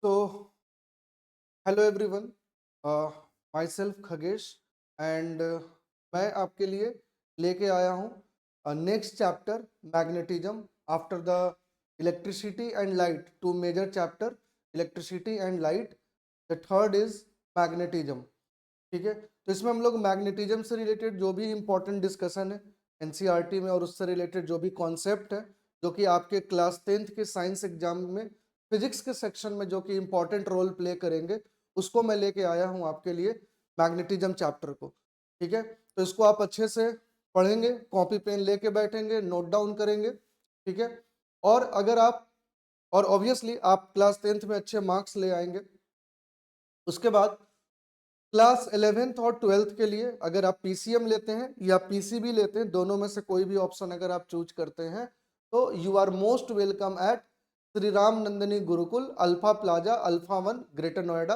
So, hello everyone, myself Khagesh and मैं आपके लिए लेके आया हूँ next chapter magnetism after the electricity and light. Two major chapter, electricity and light. The third is magnetism. ठीक है, तो इसमें हम लोग मैग्नेटिज्म से रिलेटेड जो भी इंपॉर्टेंट डिस्कशन है एनसीईआरटी में और उससे रिलेटेड जो भी कॉन्सेप्ट है जो कि आपके क्लास 10th के साइंस एग्जाम में फिजिक्स के सेक्शन में जो कि इंपॉर्टेंट रोल प्ले करेंगे, उसको मैं लेके आया हूं आपके लिए, मैग्नेटिज्म चैप्टर को। ठीक है, तो इसको आप अच्छे से पढ़ेंगे, कॉपी पेन लेके बैठेंगे, नोट डाउन करेंगे। ठीक है, और अगर आप और ऑब्वियसली आप क्लास 10th में अच्छे मार्क्स ले आएंगे। उसके बाद क्लास 11th और 12th के लिए अगर आप पीसीएम लेते हैं या पीसीबी लेते हैं, दोनों में से कोई भी ऑप्शन अगर आप चूज करते हैं, तो you are most welcome at Shri Ram Nandini Gurukul, alpha plaza, alpha 1, greater Noida.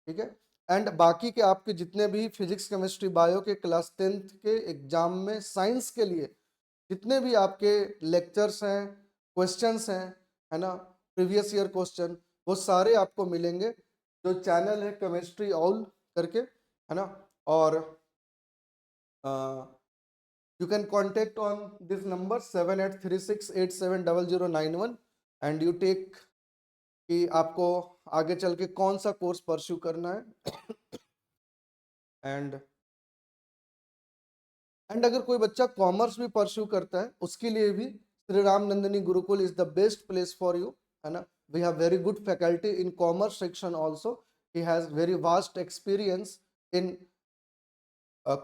ठीक है, एंड बाकी के आपके जितने भी फिजिक्स केमिस्ट्री बायो के क्लास 10th के एग्जाम में साइंस के लिए जितने भी आपके लेक्चर्स हैं, क्वेश्चंस हैं, है ना, प्रीवियस ईयर क्वेश्चन, वो सारे आपको मिलेंगे। जो चैनल है केमिस्ट्री ऑल करके, है ना, और you can contact on this number 7836870091 and you take कि आपको आगे चल के कौन सा कोर्स परस्यू करना है। एंड अगर कोई बच्चा कॉमर्स भी परस्यू करता है, उसके लिए भी Shri Ram Nandini Gurukul is the best place for you, है ना। We have very good faculty in commerce section also. He has very vast experience in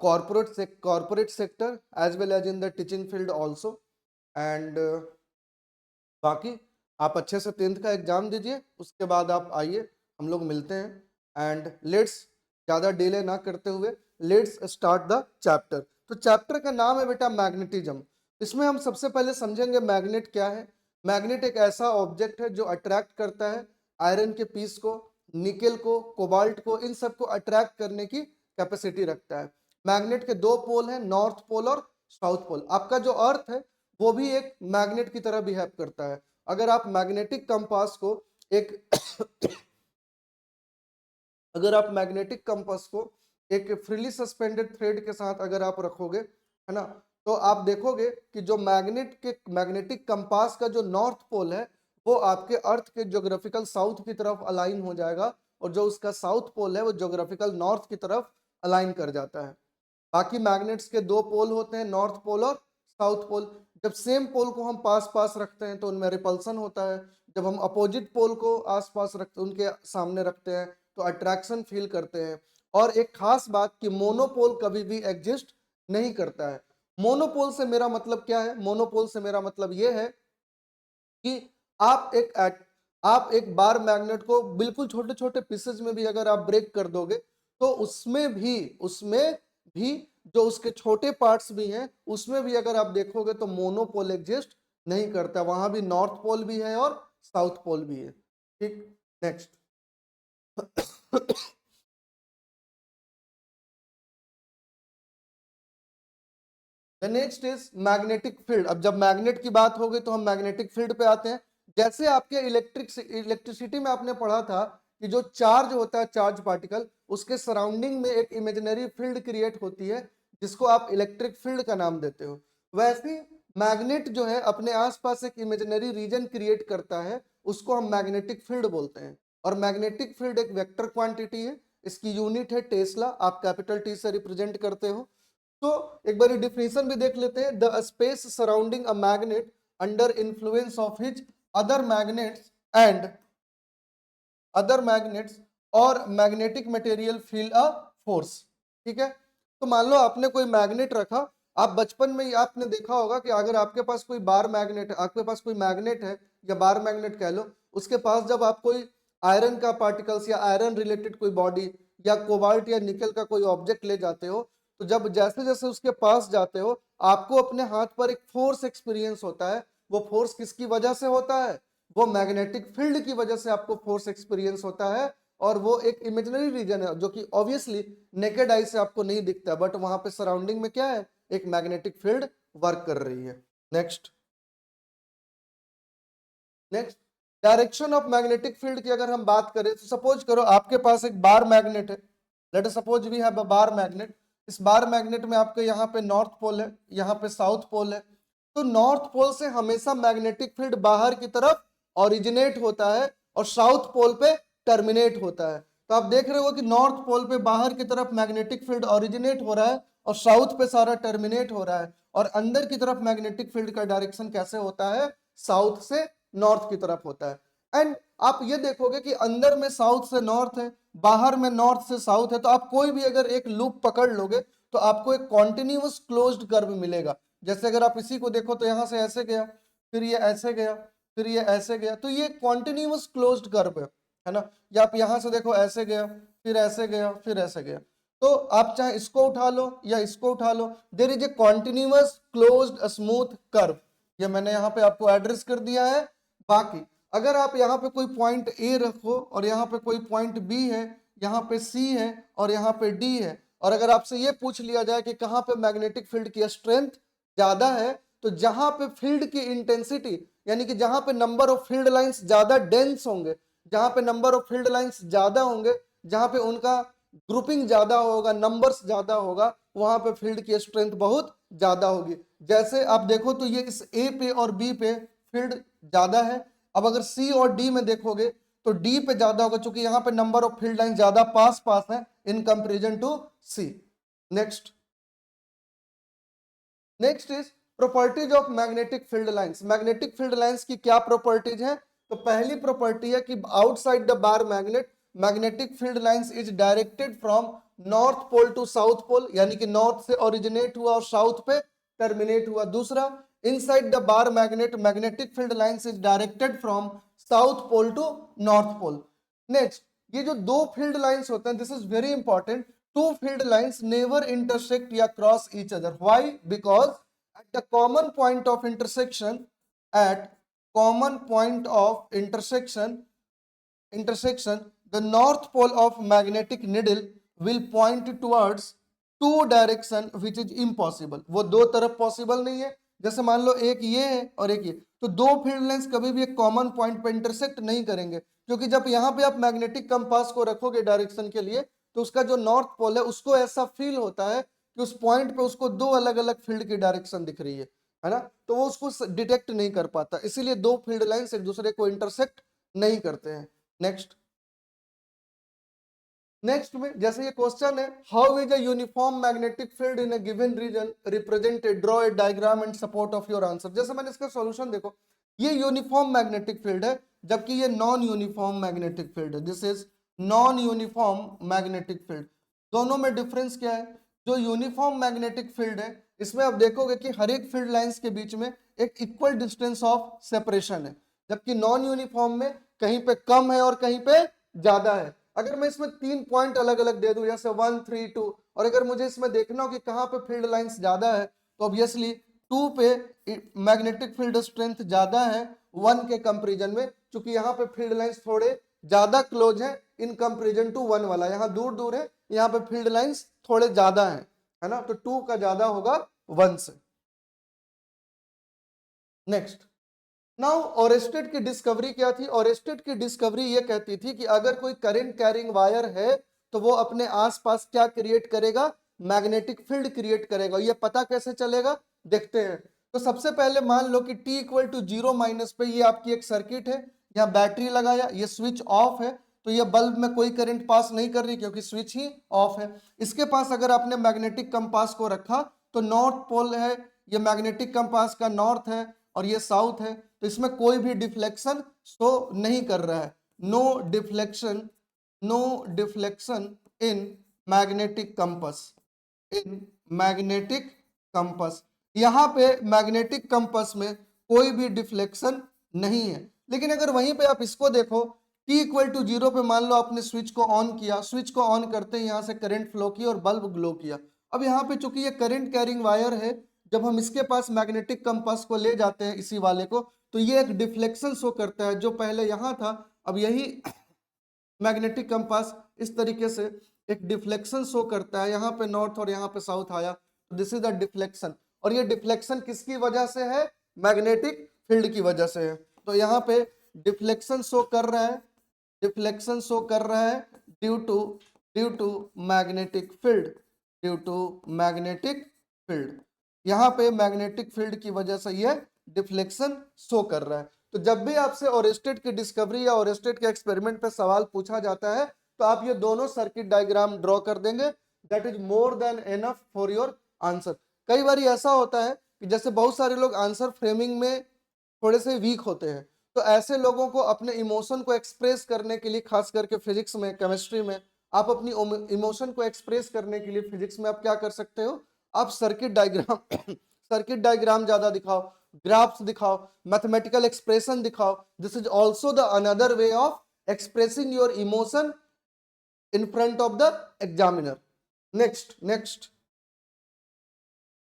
corporate sector as well as in the teaching field also। and बाकी आप अच्छे से 10th का exam दीजिए, उसके बाद आप आइए, हम लोग मिलते हैं। एंड लेट्स ज़्यादा डिले ना करते हुए लेट्स स्टार्ट द चैप्टर। तो चैप्टर का नाम है बेटा मैग्नेटिज्म। इसमें हम सबसे पहले समझेंगे मैग्नेट क्या है। मैग्नेट एक ऐसा ऑब्जेक्ट है जो अट्रैक्ट करता है आयरन के पीस को, निकेल को, कोबाल्ट को, इन सबको अट्रैक्ट करने की कैपेसिटी रखता है। मैग्नेट के दो पोल हैं, नॉर्थ पोल और साउथ पोल। आपका जो अर्थ है वो भी एक मैग्नेट की तरह बिहेव करता है। अगर आप मैग्नेटिक कंपास को एक अगर आप मैग्नेटिक कंपास को एक फ्रीली सस्पेंडेड थ्रेड के साथ अगर आप रखोगे, है ना, तो आप देखोगे कि जो मैग्नेटिक कंपास का जो नॉर्थ पोल है वो आपके अर्थ के ज्योग्राफिकल साउथ की तरफ अलाइन हो जाएगा, और जो उसका साउथ पोल है वो ज्योग्राफिकल नॉर्थ की तरफ अलाइन कर जाता है। बाकी मैग्नेट्स के दो पोल होते हैं, नॉर्थ पोल और साउथ पोल। जब सेम पोल को हम पास पास रखते हैं तो उनमें रिपल्सन होता है। जब हम अपोजिट पोल को आस पास रखते उनके सामने रखते हैं तो अट्रैक्शन फील करते हैं। और एक खास बात कि मोनोपोल कभी भी एग्जिस्ट नहीं करता है। मोनोपोल से मेरा मतलब क्या है? मोनोपोल से मेरा मतलब यह है कि आप एक बार मैग्नेट को बिल्कुल छोटे छोटे पीसेज में भी अगर आप ब्रेक कर दोगे तो उसमें भी जो उसके छोटे पार्ट्स भी हैं उसमें भी अगर आप देखोगे तो मोनोपोल एग्जिस्ट नहीं करता। वहां भी नॉर्थ पोल भी है और साउथ पोल भी है। ठीक, next. The next is magnetic field. अब जब मैग्नेट की बात होगी तो हम मैग्नेटिक फील्ड पे आते हैं। जैसे आपके इलेक्ट्रिसिटी में आपने पढ़ा था कि जो चार्ज होता है, चार्ज पार्टिकल, उसके सराउंडिंग में एक इमेजिनरी फील्ड क्रिएट होती है जिसको आप इलेक्ट्रिक फील्ड का नाम देते हो। वैसे मैग्नेट जो है अपने आसपास एक इमेजिनरी रीजन क्रिएट करता है, उसको हम मैग्नेटिक फील्ड बोलते हैं। और मैग्नेटिक फील्ड एक वेक्टर क्वांटिटी है, इसकी यूनिट है टेस्ला, आप कैपिटल टी से रिप्रेजेंट करते हो। तो एक बार डिफिनेशन भी देख लेते हैं। The space surrounding a magnet under influence of his other magnets and other magnets और magnetic material feel a force. ठीक है, तो मान लो आपने कोई मैग्नेट रखा। आप बचपन में ही आपने देखा होगा कि अगर आपके पास कोई बार मैग्नेट है, आपके पास कोई मैग्नेट है या बार मैग्नेट कह लो, उसके पास जब आप कोई आयरन का पार्टिकल्स या आयरन रिलेटेड कोई बॉडी या कोबाल्ट या निकल का कोई ऑब्जेक्ट ले जाते हो, तो जब जैसे जैसे उसके पास जाते हो आपको अपने हाथ पर एक फोर्स एक्सपीरियंस होता है। वो फोर्स किसकी वजह से होता है? वो मैग्नेटिक फील्ड की वजह से आपको फोर्स एक्सपीरियंस होता है। और वो एक इमेजिनरी रीजन है जो कि ऑब्वियसली नेकेड आई से आपको नहीं दिखता, बट वहां पे सराउंडिंग में क्या है? एक मैग्नेटिक फील्ड वर्क कर रही है। Next. Next, direction of magnetic field की अगर हम बात करें तो सपोज करो आपके पास एक बार मैग्नेट है, let us suppose we have a bar magnet. इस बार मैग्नेट में आपके यहाँ पे नॉर्थ पोल है, यहाँ पे साउथ पोल है। तो नॉर्थ पोल से हमेशा मैग्नेटिक फील्ड बाहर की तरफ ओरिजिनेट होता है और साउथ पोल पे टर्मिनेट होता है। तो आप देख रहे हो कि नॉर्थ पोल पे बाहर की तरफ मैग्नेटिक फील्ड ओरिजिनेट हो रहा है और साउथ पे सारा टर्मिनेट हो रहा है, और अंदर की तरफ मैग्नेटिक फील्ड का डायरेक्शन कैसे होता है, साउथ से नॉर्थ की तरफ होता है। एंड आप ये देखोगे कि अंदर में साउथ से नॉर्थ है, बाहर में नॉर्थ से साउथ है। तो आप कोई भी अगर एक लूप पकड़ लोगे तो आपको एक कॉन्टिन्यूअस क्लोज्ड कर्व मिलेगा। जैसे अगर आप इसी को देखो तो यहां से ऐसे गया, फिर ये ऐसे गया, फिर ये ऐसे गया, तो ये कॉन्टिन्यूअस क्लोज्ड कर्व है ना। या आप यहां से देखो ऐसे गया, फिर ऐसे गया, फिर ऐसे गया। तो आप चाहे इसको उठा लो या इसको उठा लो, there is a continuous closed smooth curve. ये मैंने यहाँ पे आपको एड्रेस कर दिया है। बाकी अगर आप यहाँ पे कोई पॉइंट ए रखो और यहाँ पे कोई पॉइंट बी है, यहाँ पे सी है और यहाँ पे डी है, और अगर आपसे ये पूछ लिया जाए कि कहाँ पे मैग्नेटिक फील्ड की स्ट्रेंथ ज्यादा है, तो जहां पे फील्ड की इंटेंसिटी यानी कि जहां पे नंबर ऑफ फील्ड लाइंस ज्यादा डेंस होंगे, जहां पे नंबर ऑफ फील्ड लाइंस ज्यादा होंगे, जहां पे उनका ग्रुपिंग ज्यादा होगा, नंबर्स ज्यादा होगा, वहां पे फील्ड की स्ट्रेंथ बहुत ज्यादा होगी। जैसे आप देखो तो ये इस ए पे और बी पे फील्ड ज्यादा है। अब अगर सी और डी में देखोगे तो डी पे ज्यादा होगा, क्योंकि यहाँ पे नंबर ऑफ फील्ड लाइन ज्यादा पास पास है in comparison to C. Next is properties of magnetic field lines. मैग्नेटिक फील्ड लाइंस की क्या प्रॉपर्टीज है? तो पहली प्रॉपर्टी है कि outside the bar magnet magnetic field lines is directed from north pole to south pole, यानी कि नॉर्थ से ओरिजिनेट हुआ और साउथ पे टर्मिनेट हुआ। दूसरा, inside the bar magnet magnetic field lines is directed from south pole to north pole. Next, ये जो दो फील्ड लाइंस होते हैं, this is very important, two field lines never intersect या cross each other. Why? Because at the common point of intersection, at common point of intersection, the north pole of magnetic needle will point towards two direction which is impossible. वो दो तरफ possible नहीं है। जैसे मान लो एक ये है और एक ये, तो दो फील्ड लाइंस कभी भी एक कॉमन पॉइंट पे इंटरसेक्ट नहीं करेंगे, क्योंकि जब यहाँ पे आप मैग्नेटिक कंपास को रखोगे डायरेक्शन के लिए, तो उसका जो नॉर्थ पोल है उसको ऐसा फील होता है कि उस पॉइंट पे उसको दो अलग अलग फील्ड की डायरेक्शन दिख रही है ना, तो वो उसको डिटेक्ट नहीं कर पाता, इसीलिए दो फील्ड लाइंस एक दूसरे को इंटरसेक्ट नहीं करते हैं। नेक्स्ट में जैसे ये क्वेश्चन है, how is a uniform magnetic field in a given region represented, draw a diagram and support of your answer. जैसे मैंने इसका सॉल्यूशन देखो, ये यूनिफॉर्म मैग्नेटिक फील्ड है जबकि ये नॉन यूनिफॉर्म मैग्नेटिक फील्ड है। This is non uniform magnetic field. दोनों में डिफरेंस क्या है? जो यूनिफॉर्म मैग्नेटिक फील्ड है इसमें आप देखोगे कि हर एक फील्ड लाइंस के बीच में एक इक्वल डिस्टेंस ऑफ सेपरेशन है, जबकि नॉन यूनिफॉर्म में कहीं पे कम है और कहीं पे ज्यादा है। अगर मैं इसमें 3 पॉइंट अलग अलग दे दूं, जैसे 1 3 2, और अगर मुझे इसमें देखना हो कि कहां पे फील्ड लाइंस ज्यादा है, तो ऑब्वियसली 2 पे मैग्नेटिक फील्ड स्ट्रेंथ ज्यादा है 1 के कंपैरिजन में, क्योंकि यहाँ पे फील्ड लाइंस थोड़े ज्यादा क्लोज है इन कंपैरिजन टू 1 वाला। यहाँ दूर दूर है, यहाँ पे फील्ड लाइंस थोड़े ज्यादा है ना, तो 2 का ज्यादा होगा 1 से। नेक्स्ट, नाउ ओरेस्टेड की डिस्कवरी क्या थी? ओरेस्टेड की डिस्कवरी ये कहती थी कि अगर कोई करंट कैरिंग वायर है तो वो अपने आसपास क्या क्रिएट करेगा? मैग्नेटिक फील्ड क्रिएट करेगा। ये पता कैसे चलेगा, देखते हैं। तो सबसे पहले मान लो कि t इक्वल टू 0 माइनस पे ये आपकी एक सर्किट है, यहाँ बैटरी लगाया, ये स्विच ऑफ है, तो ये बल्ब में कोई करंट पास नहीं कर रही क्योंकि स्विच ही ऑफ है। इसके पास अगर आपने मैग्नेटिक कंपास को रखा तो नॉर्थ पोल है, ये मैग्नेटिक कंपास का नॉर्थ है और ये साउथ है, तो इसमें कोई भी डिफ्लेक्शन शो नहीं कर रहा है। No deflection, no deflection in magnetic compass, in magnetic compass. यहां पे मैग्नेटिक कंपास में कोई भी डिफ्लेक्शन नहीं है। लेकिन अगर वहीं पे आप इसको देखो, t इक्वल टू 0 पे मान लो आपने स्विच को ऑन किया, स्विच को ऑन करते ही यहां से करंट फ्लो किया और बल्ब ग्लो किया। अब यहाँ पे चूंकि ये करंट कैरिंग वायर है, जब हम इसके पास मैग्नेटिक कंपास को ले जाते हैं इसी वाले को, तो ये एक डिफ्लेक्शन शो करता है। जो पहले यहां था, अब यही मैग्नेटिक कंपास इस तरीके से एक डिफ्लेक्शन शो करता है, यहाँ पे नॉर्थ और यहाँ पे साउथ आया, तो दिस इज द डिफ्लेक्शन। और ये डिफ्लेक्शन किसकी वजह से है? मैग्नेटिक फील्ड की वजह से है। तो यहाँ पे डिफ्लेक्शन शो कर रहा है, डिफ्लेक्शन शो कर रहा है due to magnetic field, due to magnetic field. यहाँ पे मैग्नेटिक फील्ड की वजह से ये डिफ्लेक्शन शो कर रहा है। तो जब भी आपसे ओरेस्टेड की डिस्कवरी या ओरेस्टेड के एक्सपेरिमेंट पे सवाल पूछा जाता है तो आप ये दोनों सर्किट डायग्राम ड्रॉ कर देंगे, that is more than enough for your answer. कई बार ऐसा होता है कि जैसे बहुत सारे लोग आंसर फ्रेमिंग में थोड़े से वीक होते हैं, तो ऐसे लोगों को अपने इमोशन को एक्सप्रेस करने के लिए, खास करके फिजिक्स में, केमिस्ट्री में, आप अपनी इमोशन को एक्सप्रेस करने के लिए फिजिक्स में आप क्या कर सकते हो, आप सर्किट डायग्राम सर्किट डायग्राम ज्यादा दिखाओ, ग्राफ्स दिखाओ, मैथमेटिकल एक्सप्रेशन दिखाओ। This is also the another way of expressing your emotion in front of the examiner.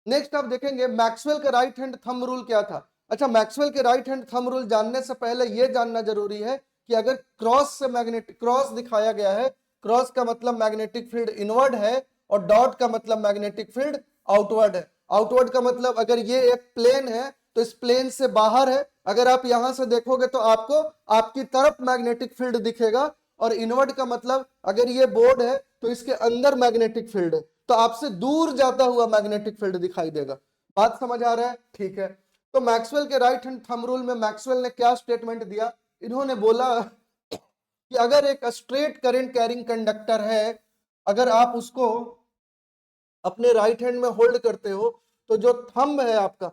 Next आप देखेंगे मैक्सवेल का राइट हैंड थंब रूल क्या था। अच्छा, मैक्सवेल के राइट हैंड थंब रूल जानने से पहले यह जानना जरूरी है कि अगर क्रॉस से मैग्नेटिक क्रॉस दिखाया गया है, क्रॉस का मतलब मैग्नेटिक फील्ड इनवर्ड है और डॉट का मतलब मैग्नेटिक फील्ड आउटवर्ड है। आउटवर्ड का मतलब अगर ये एक प्लेन है तो इस प्लेन से बाहर है, अगर आप यहां से देखोगे तो आपको आपकी तरफ मैग्नेटिक फील्ड दिखेगा, और इनवर्ड का मतलब अगर ये बोर्ड है तो इसके अंदर मैग्नेटिक फील्ड है, तो आपसे दूर जाता हुआ मैग्नेटिक फील्ड दिखाई देगा। बात समझ आ रहा है? ठीक है। तो मैक्सवेल के राइट हैंड थंब रूल में मैक्सवेल ने क्या स्टेटमेंट दिया, इन्होंने बोला कि अगर एक स्ट्रेट करंट कैरिंग कंडक्टर है, अगर आप उसको अपने राइट हैंड में होल्ड करते हो तो जो थंब है आपका,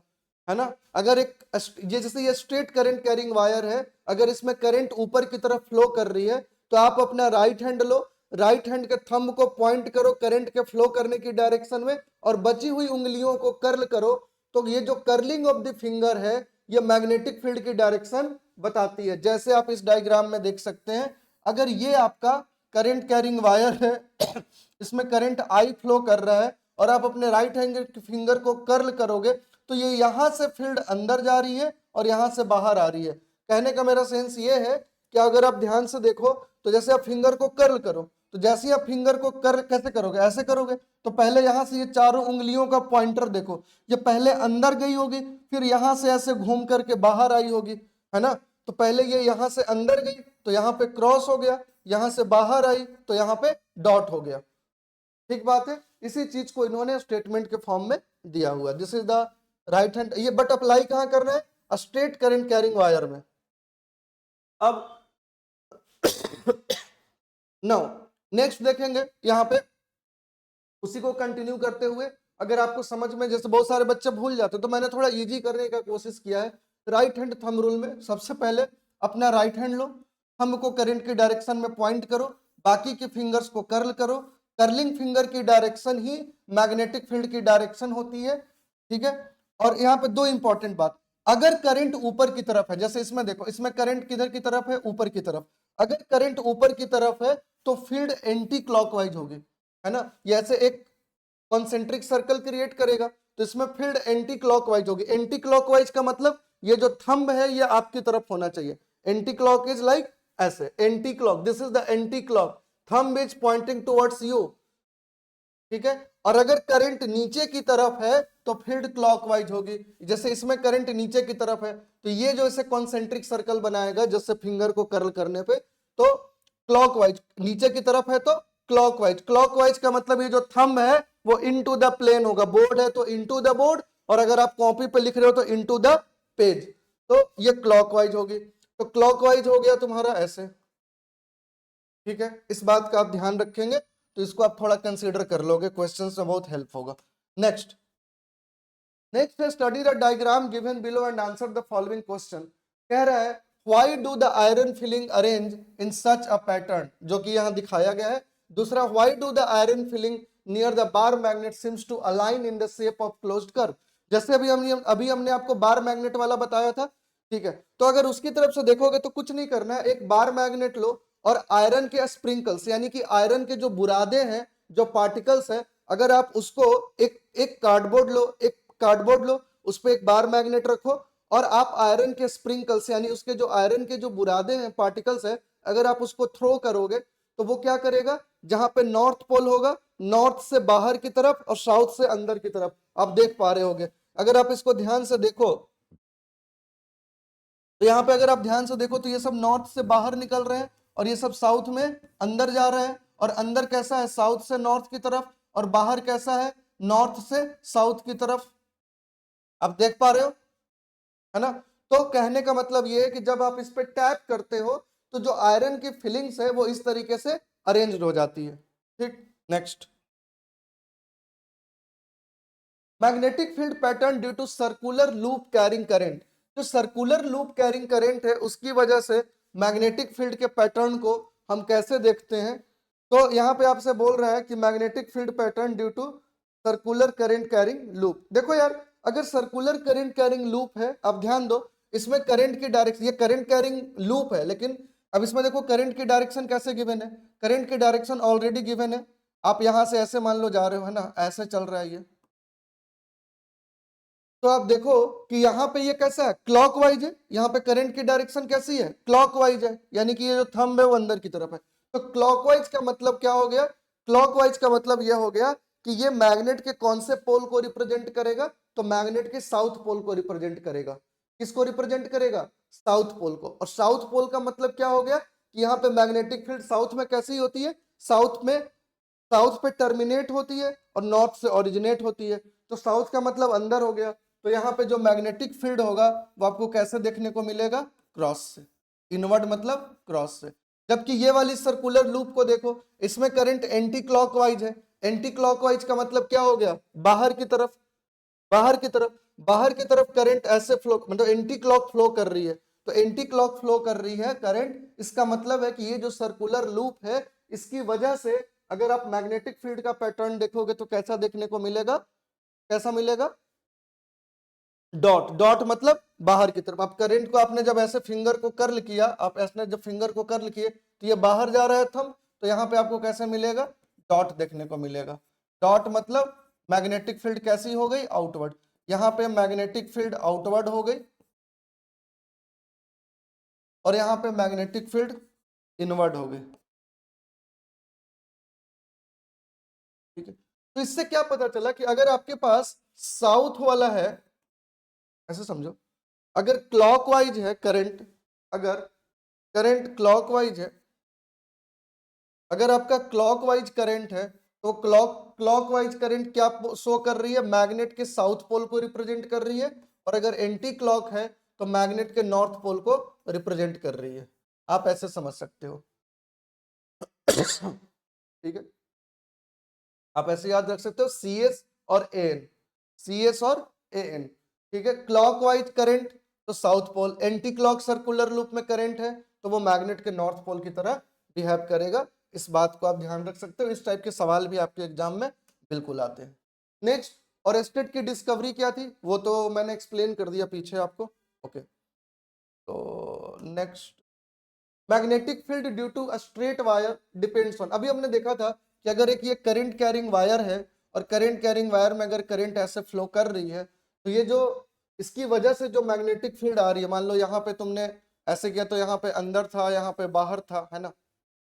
है ना, अगर एक ये जैसे ये स्ट्रेट करंट कैरिंग वायर है, अगर इसमें करंट ऊपर की तरफ फ्लो कर रही है तो आप अपना राइट हैंड लो, राइट हैंड के थंब को पॉइंट करो करंट के फ्लो करने की डायरेक्शन में और बची हुई उंगलियों को कर्ल करो, तो ये जो कर्लिंग ऑफ द फिंगर है ये मैग्नेटिक फील्ड की डायरेक्शन बताती है। जैसे आप इस डायग्राम में देख सकते हैं, अगर ये आपका करंट कैरिंग वायर है इसमें करंट आई फ्लो कर रहा है और आप अपने राइट हैंड फिंगर को कर्ल करोगे तो ये यहां से फील्ड अंदर जा रही है और यहां से बाहर आ रही है। कहने का मेरा सेंस ये है कि अगर आप ध्यान से देखो तो जैसे आप फिंगर को कर्ल करो, तो जैसे ही आप फिंगर को कर्ल कैसे करोगे, ऐसे करोगे, तो पहले यहां से ये चारों उंगलियों का पॉइंटर देखो, ये पहले अंदर गई होगी, फिर यहां से ऐसे घूम करके बाहर आई होगी, है ना। तो पहले ये यहां से अंदर गई तो यहां पे क्रॉस हो गया, यहां से बाहर आई तो यहां पे डॉट हो गया। ठीक बात है। इसी चीज को इन्होंने स्टेटमेंट के फॉर्म में दिया हुआ, this is the right hand. ये बट अप्लाई कहां करना है, स्ट्रेट करंट कैरिंग वायर में। अब नो नेक्स्ट देखेंगे यहां पे, उसी को कंटिन्यू करते हुए, अगर आपको समझ में, जैसे बहुत सारे बच्चे भूल जाते तो मैंने थोड़ा इजी करने का कोशिश किया है। राइट हैंड थंब रूल में सबसे पहले अपना राइट हैंड लो, थंब को करंट की डायरेक्शन में पॉइंट करो, बाकी के फिंगर्स को कर्ल करो, कर्लिंग फिंगर की डायरेक्शन ही मैग्नेटिक फील्ड की डायरेक्शन होती है। ठीक है। और यहाँ पे दो इंपॉर्टेंट बात, अगर करंट ऊपर की तरफ है, जैसे इसमें देखो, इसमें करंट किधर की तरफ है, ऊपर की तरफ, अगर करंट ऊपर की तरफ है तो फील्ड एंटी क्लॉकवाइज होगी, है ना। ये ऐसे एक कॉन्सेंट्रिक सर्कल क्रिएट करेगा तो इसमें फील्ड एंटी क्लॉकवाइज होगी। एंटी क्लॉकवाइज का मतलब ये जो थंब है ये आपकी तरफ होना चाहिए। एंटी क्लॉक इज लाइक ऐसे, anti clock, this is the anti clock, thumb is pointing towards you. ठीक है। और अगर करंट नीचे की तरफ है तो फील्ड क्लॉकवाइज होगी, जैसे इसमें करंट नीचे की तरफ है तो ये जो इसे कॉन्सेंट्रिक सर्कल बनाएगा जैसे फिंगर को कर्ल करने पे, तो क्लॉकवाइज, नीचे की तरफ है तो क्लॉकवाइज। क्लॉकवाइज का मतलब ये जो थंब है वो इनटू द प्लेन होगा, बोर्ड है तो इनटू द बोर्ड, और अगर आप कॉपी पे लिख रहे हो तो इनटू द पेज, तो ये क्लॉकवाइज होगी। तो क्लॉकवाइज हो गया तुम्हारा ऐसे। ठीक है, इस बात का आप ध्यान रखेंगे तो इसको आप थोड़ा कंसीडर कर लोगे, क्वेश्चन में बहुत हेल्प होगा। नेक्स्ट है study the diagram given below and answer the following question. कह रहा है why do the iron filing arrange in such a pattern, जो कि यहां दिखाया गया है। दूसरा, why do the iron filing near the bar magnet seems to align in the shape of closed curve. जैसे अभी हमने आपको बार मैग्नेट वाला बताया था। ठीक है, तो अगर उसकी तरफ से देखोगे तो कुछ नहीं करना है, एक बार मैग्नेट लो और आयरन के स्प्रिंकल्स यानी कि आयरन के जो बुरादे हैं, जो पार्टिकल्स है, अगर आप उसको एक एक कार्डबोर्ड लो, उस पर एक बार मैग्नेट रखो और आप आयरन के स्प्रिंकल्स यानी उसके जो आयरन के जो बुरादे हैं, पार्टिकल्स है, अगर आप उसको थ्रो करोगे तो वो क्या करेगा, जहां पे नॉर्थ पोल होगा, नॉर्थ से बाहर की तरफ और साउथ से अंदर की तरफ, आप देख पा रहे होगे। अगर आप इसको ध्यान से देखो तो यहाँ पे अगर आप ध्यान से देखो तो ये सब नॉर्थ से बाहर निकल रहे हैं और ये सब साउथ में अंदर जा रहे हैं, और अंदर कैसा है, साउथ से नॉर्थ की तरफ, और बाहर कैसा है, नॉर्थ से साउथ की तरफ। आप देख पा रहे हो, है ना। तो कहने का मतलब ये है कि जब आप इस पे टैप करते हो तो जो आयरन की फिलिंग्स है वो इस तरीके से अरेंज्ड हो जाती है। ठीक, next, magnetic field pattern due to circular loop carrying current. जो सर्कुलर लूप कैरिंग करंट है उसकी वजह से मैग्नेटिक फील्ड के पैटर्न को हम कैसे देखते हैं। तो यहाँ पे आपसे बोल रहा है कि magnetic field pattern due to circular current carrying loop. देखो यार, अगर सर्कुलर करंट कैरिंग लूप है, अब ध्यान दो, इसमें करंट की डायरेक्शन, ये करंट कैरिंग लूप है, लेकिन अब इसमें देखो करंट की डायरेक्शन कैसे गिवन है, करंट की डायरेक्शन ऑलरेडी गिवन है। आप यहां से ऐसे मान लो जा रहे हो, है ना, ऐसे चल रहा है ये, तो आप देखो कि यहाँ पे ये कैसा है, क्लॉकवाइज है, यहाँ पे करंट की डायरेक्शन कैसी है, क्लॉकवाइज है, यानी कि ये जो थंब है वो अंदर की तरफ है। तो क्लॉकवाइज का मतलब क्या हो गया, क्लॉकवाइज का मतलब यह हो गया कि ये मैग्नेट के कौन से पोल को रिप्रेजेंट करेगा, तो मैग्नेट के साउथ पोल को रिप्रेजेंट करेगा। किसको रिप्रेजेंट करेगा, साउथ पोल को। और साउथ पोल का मतलब क्या हो गया कि यहाँ पे मैग्नेटिक फील्ड साउथ में कैसी होती है, साउथ में, साउथ पे टर्मिनेट होती है और नॉर्थ से ओरिजिनेट होती है। तो साउथ का मतलब अंदर हो गया। तो यहाँ पे जो मैग्नेटिक फील्ड होगा वो आपको कैसे देखने को मिलेगा, क्रॉस से, इनवर्ड मतलब क्रॉस से। जबकि ये वाली सर्कुलर लूप को देखो, इसमें करंट एंटी क्लॉकवाइज है। एंटी क्लॉकवाइज का मतलब क्या हो गया, बाहर की तरफ, बाहर की तरफ, बाहर की तरफ करंट ऐसे फ्लो, मतलब एंटी क्लॉक फ्लो कर रही है। तो एंटी क्लॉक फ्लो कर रही है करंट, इसका मतलब है कि ये जो सर्कुलर लूप है इसकी वजह से अगर आप मैग्नेटिक फील्ड का पैटर्न देखोगे तो कैसा देखने को मिलेगा, कैसा मिलेगा, डॉट, डॉट मतलब बाहर की तरफ। आप करंट को आपने जब ऐसे फिंगर को कर्ल किया, आप ऐसे जब फिंगर को कर्ल किए तो ये बाहर जा रहा है थंब, तो यहाँ पे आपको कैसे मिलेगा, डॉट देखने को मिलेगा। डॉट मतलब मैग्नेटिक फील्ड कैसी हो गई, आउटवर्ड। यहाँ पे मैग्नेटिक फील्ड आउटवर्ड हो गई और यहाँ पे मैग्नेटिक फील्ड इनवर्ड हो गई। ठीक है, तो इससे क्या पता चला कि अगर आपके पास साउथ वाला है, ऐसे समझो, अगर क्लॉकवाइज है करंट, अगर करंट क्लॉकवाइज है, अगर आपका क्लॉकवाइज करंट है तो क्लॉकवाइज करंट क्या शो कर रही है, मैग्नेट के साउथ पोल को रिप्रेजेंट कर रही है, और अगर एंटी क्लॉक है तो मैग्नेट के नॉर्थ पोल को रिप्रेजेंट कर रही है। आप ऐसे समझ सकते हो। ठीक है, आप ऐसे याद रख सकते हो, सी एस और ए एन, सी एस और ए एन। ठीक है, क्लॉकवाइज करंट तो south pole, anti clock circular loop में करंट है तो वो मैग्नेट के नॉर्थ पोल की तरह बिहेव करेगा। इस बात को आप ध्यान रख सकते हो, इस टाइप के सवाल भी आपके एग्जाम में बिल्कुल आते हैं। नेक्स्ट, ओरेस्टेड की डिस्कवरी क्या थी, वो तो मैंने एक्सप्लेन कर दिया पीछे आपको। ओके, तो next, magnetic field due to a straight wire depends on. अभी हमने देखा था कि अगर एक ये करंट कैरिंग वायर है और करंट कैरिंग वायर में अगर करंट ऐसे फ्लो कर रही है तो ये जो, इसकी वजह से जो मैग्नेटिक फील्ड आ रही है, मान लो यहाँ पे तुमने ऐसे किया तो यहाँ पे अंदर था, यहाँ पे बाहर था, है ना,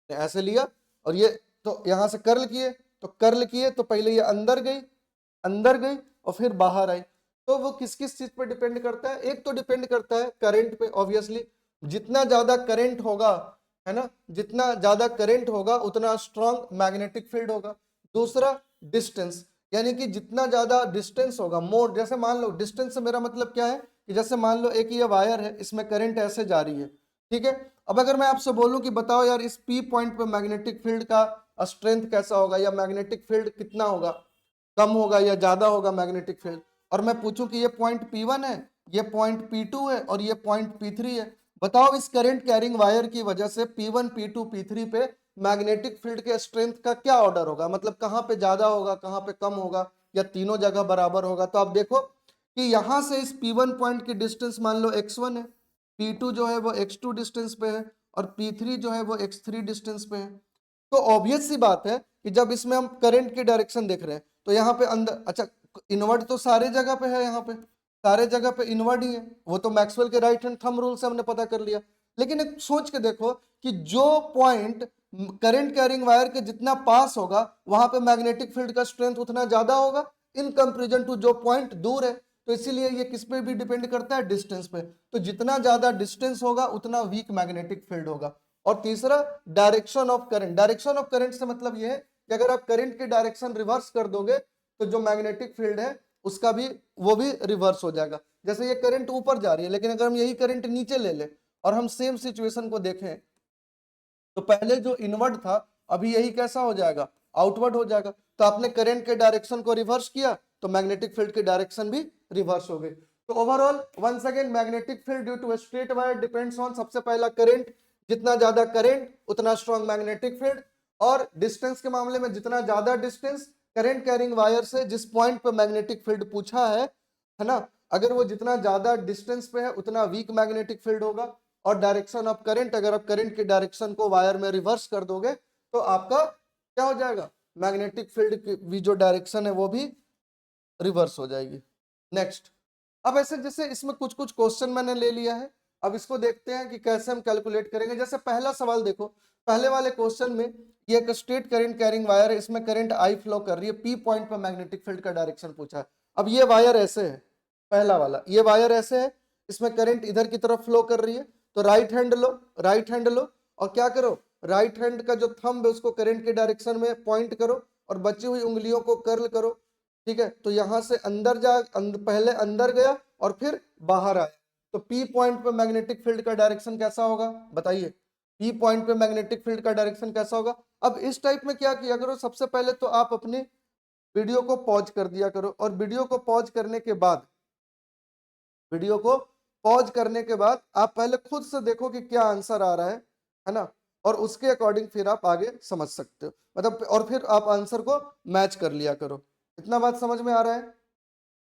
ऐसे लिया और ये, तो यहाँ से कर्ल किए, तो कर्ल किए तो पहले ये अंदर गई, अंदर गई और फिर बाहर आई। तो वो किस किस चीज पे डिपेंड करता है, एक तो डिपेंड करता है करंट पे, ऑब्वियसली, जितना ज्यादा करंट होगा, है ना, जितना ज्यादा करंट होगा उतना स्ट्रॉन्ग मैग्नेटिक फील्ड होगा। दूसरा, डिस्टेंस, यानी कि जितना ज्यादा डिस्टेंस होगा, मोर, जैसे मान लो डिस्टेंस से मेरा मतलब क्या है कि जैसे मान लो एक ये वायर है, इसमें करंट ऐसे जा रही है, ठीक है। अब अगर मैं आपसे बोलूं कि बताओ यार इस पी पॉइंट पे मैग्नेटिक फील्ड का स्ट्रेंथ कैसा होगा, या मैग्नेटिक फील्ड कितना होगा, कम होगा या ज्यादा होगा मैग्नेटिक फील्ड, और मैं पूछूं कि ये पॉइंट P1 है, ये पॉइंट P2 है और ये पॉइंट P3 है, बताओ इस करंट कैरिंग वायर की वजह से P1 P2 P3 पे मैग्नेटिक फील्ड के स्ट्रेंथ का क्या ऑर्डर होगा, मतलब कहां पे ज्यादा होगा, कहां पे कम होगा, या तीनों जगह बराबर होगा। तो आप देखो कि यहां से इस P1 पॉइंट की डिस्टेंस मान लो x1 है, P2 जो है वो x2 डिस्टेंस पे है और P3 जो है वो x3 डिस्टेंस पे है। तो ऑब्वियस सी बात है कि जब इसमें हम करंट की डायरेक्शन देख रहे हैं तो यहाँ पे अंदर, अच्छा, इनवर्ट तो सारे जगह पे है, यहाँ पे सारे जगह पे इनवर्ट ही है, वो तो मैक्सवेल के राइट हैंड थंब रूल से हमने पता कर लिया। लेकिन एक सोच के देखो कि जो पॉइंट करंट कैरिंग वायर के जितना पास होगा वहां पे मैग्नेटिक फील्ड का स्ट्रेंथ उतना ज्यादा होगा इन कंपेरिजन टू जो पॉइंट दूर है। तो इसीलिए ये किस पे भी डिपेंड करता है, डिस्टेंस पे। तो जितना ज्यादा डिस्टेंस होगा उतना वीक मैग्नेटिक फील्ड होगा। और तीसरा, direction of current. Direction of current से मतलब ये है कि अगर आप करंट की डायरेक्शन रिवर्स कर दोगे तो जो मैग्नेटिक फील्ड है उसका भी वो भी रिवर्स हो जाएगा। जैसे ये करंट ऊपर जा रही है, लेकिन अगर हम यही करंट नीचे ले ले और हम सेम सिचुएशन को देखें तो पहले जो इनवर्ड था अभी यही कैसा हो जाएगा, आउटवर्ड हो जाएगा। तो आपने करंट के डायरेक्शन को रिवर्स किया तो मैग्नेटिक फील्ड की डायरेक्शन भी रिवर्स हो गई। तो overall once again magnetic field due to straight wire depends on, सबसे पहला करंट, जितना ज्यादा करंट उतना स्ट्रॉन्ग मैग्नेटिक फील्ड। और डिस्टेंस के मामले में जितना ज्यादा डिस्टेंस करंट कैरिंग वायर से जिस पॉइंट पे मैग्नेटिक फील्ड पूछा है ना, अगर वो जितना ज्यादा डिस्टेंस पे है उतना वीक मैग्नेटिक फील्ड होगा। और डायरेक्शन ऑफ करंट, अगर आप करंट की डायरेक्शन को वायर में रिवर्स कर दोगे तो आपका क्या हो जाएगा, मैग्नेटिक फील्ड की जो डायरेक्शन है वो भी रिवर्स हो जाएगी। नेक्स्ट, अब ऐसे जैसे इसमें कुछ कुछ क्वेश्चन मैंने ले लिया है, अब इसको देखते हैं कि कैसे हम कैलकुलेट करेंगे। जैसे पहला सवाल देखो, पहले वाले क्वेश्चन में ये एक स्ट्रेट करंट कैरिंग वायर है, इसमें करंट आई फ्लो कर रही है, पी पॉइंट पर मैग्नेटिक फील्ड का डायरेक्शन पूछा है। अब ये वायर ऐसे है, पहला वाला ये वायर ऐसे है, इसमें करंट इधर की तरफ फ्लो कर रही है। तो राइट हैंड लो, राइट हैंड लो और क्या करो, राइट हैंड का जो थंब है उसको करंट के डायरेक्शन में पॉइंट करो और बची हुई उंगलियों को कर्ल करो। ठीक है, तो यहां से अंदर जा, पहले अंदर गया और फिर बाहर आया। तो पी पॉइंट पे मैग्नेटिक फील्ड का डायरेक्शन कैसा होगा बताइए, पी पॉइंट पे मैग्नेटिक फील्ड का डायरेक्शन कैसा होगा। अब इस टाइप में क्या किया करो, सबसे पहले तो आप अपने वीडियो को पॉज कर दिया करो और वीडियो को पॉज करने के बाद, वीडियो को पॉज करने के बाद आप पहले खुद से देखो कि क्या आंसर आ रहा है ना, और उसके अकॉर्डिंग फिर आप आगे समझ सकते हो, मतलब और फिर आप आंसर को मैच कर लिया करो। इतना बात समझ में आ रहा है?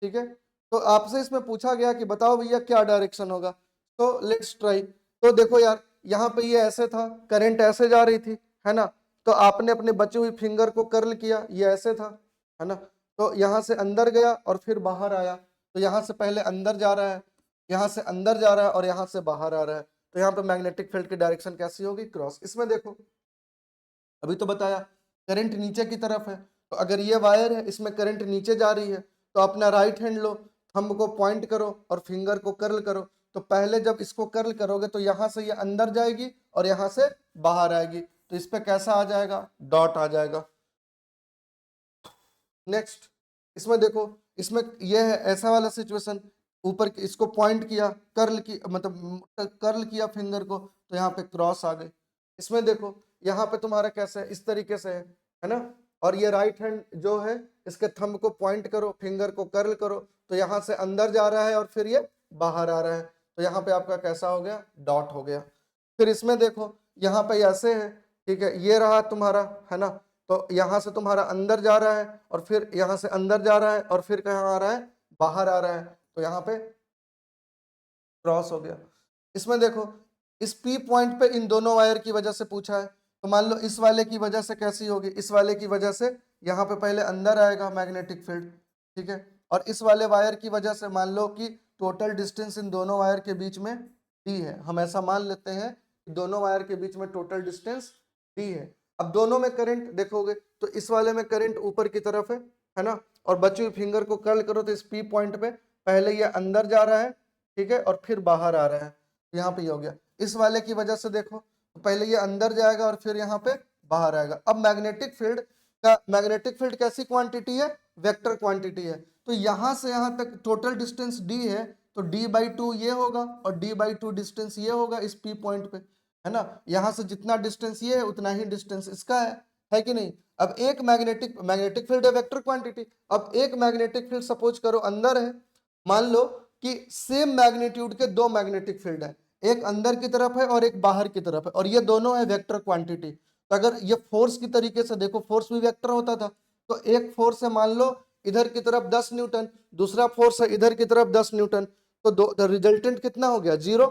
ठीक है, तो आपसे इसमें पूछा गया कि बताओ भैया क्या डायरेक्शन होगा, तो लेट्स ट्राई। तो देखो यार, यहाँ पे ये ऐसे था, करंट ऐसे जा रही थी, है ना, तो आपने अपने बची हुई फिंगर को कर्ल किया, ये ऐसे था, है ना, तो यहाँ से अंदर गया और फिर बाहर आया। तो यहाँ से पहले अंदर जा रहा है, यहाँ से अंदर जा रहा है और यहाँ से बाहर आ रहा है। तो यहाँ पे मैग्नेटिक फील्ड की डायरेक्शन कैसी होगी, क्रॉस। इसमें देखो अभी तो बताया करंट नीचे की तरफ है, तो अगर ये वायर है इसमें करंट नीचे जा रही है तो अपना राइट हैंड लो, थंब को पॉइंट करो और फिंगर को कर्ल करो। तो पहले जब इसको कर्ल करोगे तो यहाँ से ये अंदर जाएगी और यहाँ से बाहर आएगी, तो इस पे कैसा आ जाएगा, डॉट आ जाएगा। नेक्स्ट, इसमें देखो, इसमें यह है ऐसा वाला सिचुएशन, ऊपर इसको पॉइंट किया, कर्ल की मतलब कर्ल किया फिंगर को, तो यहाँ पे क्रॉस आ गई। इसमें देखो यहाँ पे तुम्हारा कैसे है, इस तरीके से है ना, और ये राइट हैंड जो है इसके थंब को पॉइंट करो, फिंगर को कर्ल करो, तो यहाँ से अंदर जा रहा है और फिर ये बाहर आ रहा है, तो यहाँ पे आपका कैसा हो गया, डॉट हो गया। फिर इसमें देखो यहाँ पे ऐसे है, ठीक है, ये रहा तुम्हारा, है ना, तो यहाँ से तुम्हारा अंदर जा रहा है और फिर यहाँ से अंदर जा रहा है और फिर कहाँ आ रहा है, बाहर आ रहा है, तो यहाँ पे क्रॉस हो गया। इसमें देखो इस पी पॉइंट पे इन दोनों वायर की वजह से पूछा है, तो मान लो इस वाले की वजह से कैसी होगी, इस वाले की वजह से यहाँ पे पहले अंदर आएगा मैग्नेटिक फील्ड, ठीक है, और इस वाले वायर की वजह से मान लो कि टोटल डिस्टेंस इन दोनों वायर के बीच में डी है, हम ऐसा मान लेते हैं कि दोनों वायर के बीच में टोटल डिस्टेंस डी है। अब दोनों में करंट देखोगे तो इस वाले में करंट ऊपर की तरफ है ना, और बची हुई फिंगर को कर्ल करो तो इस पी पॉइंट पे पहले ये अंदर जा रहा है, ठीक है, और फिर बाहर आ रहा है, यहाँ पे हो गया। इस वाले की वजह से देखो तो पहले ये अंदर जाएगा और फिर यहाँ पे बाहर आएगा। अब मैग्नेटिक फील्ड कैसी क्वांटिटी है, वेक्टर क्वांटिटी है, तो यहाँ से यहाँ तक टोटल डिस्टेंस डी है, तो d/2 ये होगा और d/2 डिस्टेंस ये होगा इस पी पॉइंट पे, है ना, यहाँ से जितना डिस्टेंस ये है उतना ही डिस्टेंस इसका है कि नहीं। अब एक मैग्नेटिक फील्ड है वेक्टर क्वांटिटी, अब एक मैग्नेटिक फील्ड सपोज करो अंदर है, मान लो कि सेम मैग्नीट्यूड के दो मैग्नेटिक फील्ड है, एक अंदर की तरफ है और एक बाहर की तरफ है, और ये दोनों है वेक्टर क्वांटिटी। तो अगर ये फोर्स की तरीके से देखो, फोर्स भी वेक्टर होता था, तो एक फोर्स है मान लो इधर की तरफ 10 न्यूटन, दूसरा फोर्स है इधर की तरफ 10 न्यूटन, तो रिजल्टेंट कितना हो गया, 0।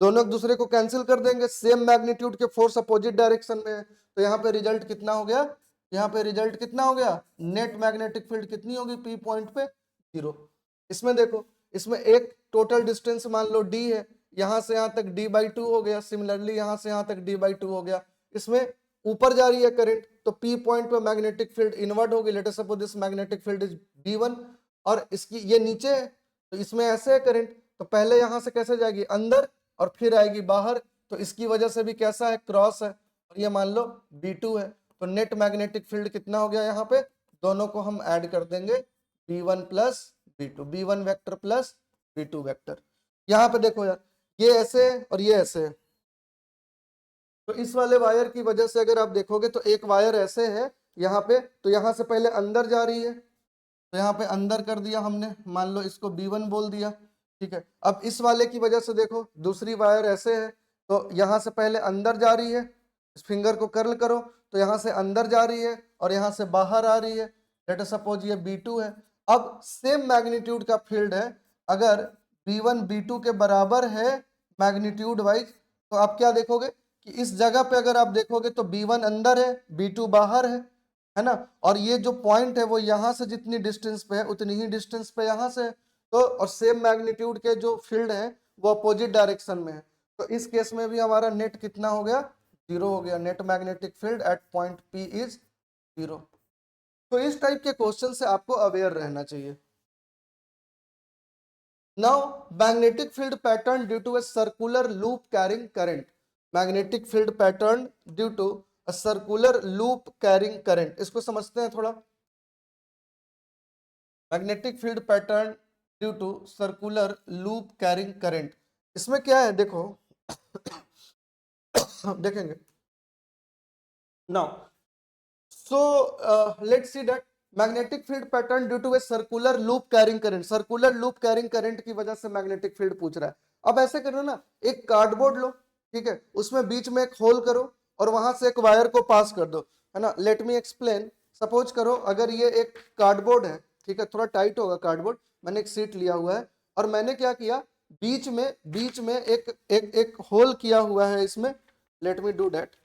दोनों एक दूसरे को कैंसिल कर देंगे, सेम मैग्नीट्यूड के फोर्स अपोजिट डायरेक्शन में है, तो यहाँ पे रिजल्ट कितना हो गया, यहाँ पे रिजल्ट कितना हो गया, नेट मैग्नेटिक फील्ड कितनी होगी पी पॉइंट पे, 0। इसमें देखो, इसमें एक टोटल डिस्टेंस मान लो d है, यहां से यहां तक d/2 हो गया, सिमिलरली यहां से यहां तक d/2 हो गया। इसमें ऊपर जा रही है करंट, तो p पॉइंट पे मैग्नेटिक फील्ड इनवर्ट होगी, late us suppose this magnetic field is b1, और इसकी ये नीचे है तो इसमें ऐसे है करंट, तो पहले यहां से कैसे जाएगी अंदर और फिर आएगी बाहर, तो इसकी वजह से भी कैसा है क्रॉस है, और ये मान लो B2 है। तो नेट मैग्नेटिक फील्ड कितना हो गया यहाँ पे, दोनों को हम ऐड कर देंगे B1 plus B2, B1 vector plus B2 vector. यहाँ पे देखो यार ये ऐसे है और ये ऐसे है, तो इस वाले वायर की वजह से अगर आप देखोगे तो एक वायर ऐसे है यहाँ पे, तो यहाँ से पहले अंदर जा रही है, तो यहाँ पे अंदर कर दिया हमने, मान लो इसको B1 बोल दिया, ठीक है। अब इस वाले की वजह से देखो दूसरी वायर ऐसे है, तो यहाँ से पहले अंदर जा रही है, इस फिंगर को कर्ल करो तो यहाँ से अंदर जा रही है और यहाँ से बाहर आ रही है, लेट अस सपोज ये B2 है। अब सेम मैग्नीट्यूड का फील्ड है, अगर B1 B2 के बराबर है मैग्नीट्यूड वाइज, तो आप क्या देखोगे कि इस जगह पे अगर आप देखोगे तो B1 अंदर है B2 बाहर है ना, और ये जो पॉइंट है वो यहाँ से जितनी डिस्टेंस पे है उतनी ही डिस्टेंस पे यहाँ से है, तो और सेम मैग्नीट्यूड के जो फील्ड है वो अपोजिट डायरेक्शन में है, तो इस केस में भी हमारा नेट कितना हो गया, 0 हो गया। Net magnetic field at point P is 0। तो इस टाइप के क्वेश्चन से आपको अवेयर रहना चाहिए। Now magnetic field pattern due to a circular loop carrying current, magnetic field pattern due to a circular loop carrying current, इसको समझते हैं थोड़ा। Magnetic field pattern due to circular loop carrying current, इसमें क्या है देखो देखेंगे now. So let's see that magnetic field pattern due to a circular loop carrying current, circular loop carrying current की वजह से मैग्नेटिक फील्ड पूछ रहा है। अब ऐसे करो ना, एक कार्डबोर्ड लो, ठीक है, उसमें बीच में एक होल करो और वहां से एक वायर को पास कर दो, है ना। Let me explain. सपोज करो अगर ये एक कार्डबोर्ड है, ठीक है, थोड़ा टाइट होगा कार्डबोर्ड, मैंने एक सीट लिया हुआ है और मैंने क्या किया, बीच में एक एक एक होल किया हुआ है इसमें, लेट मी डू दैट,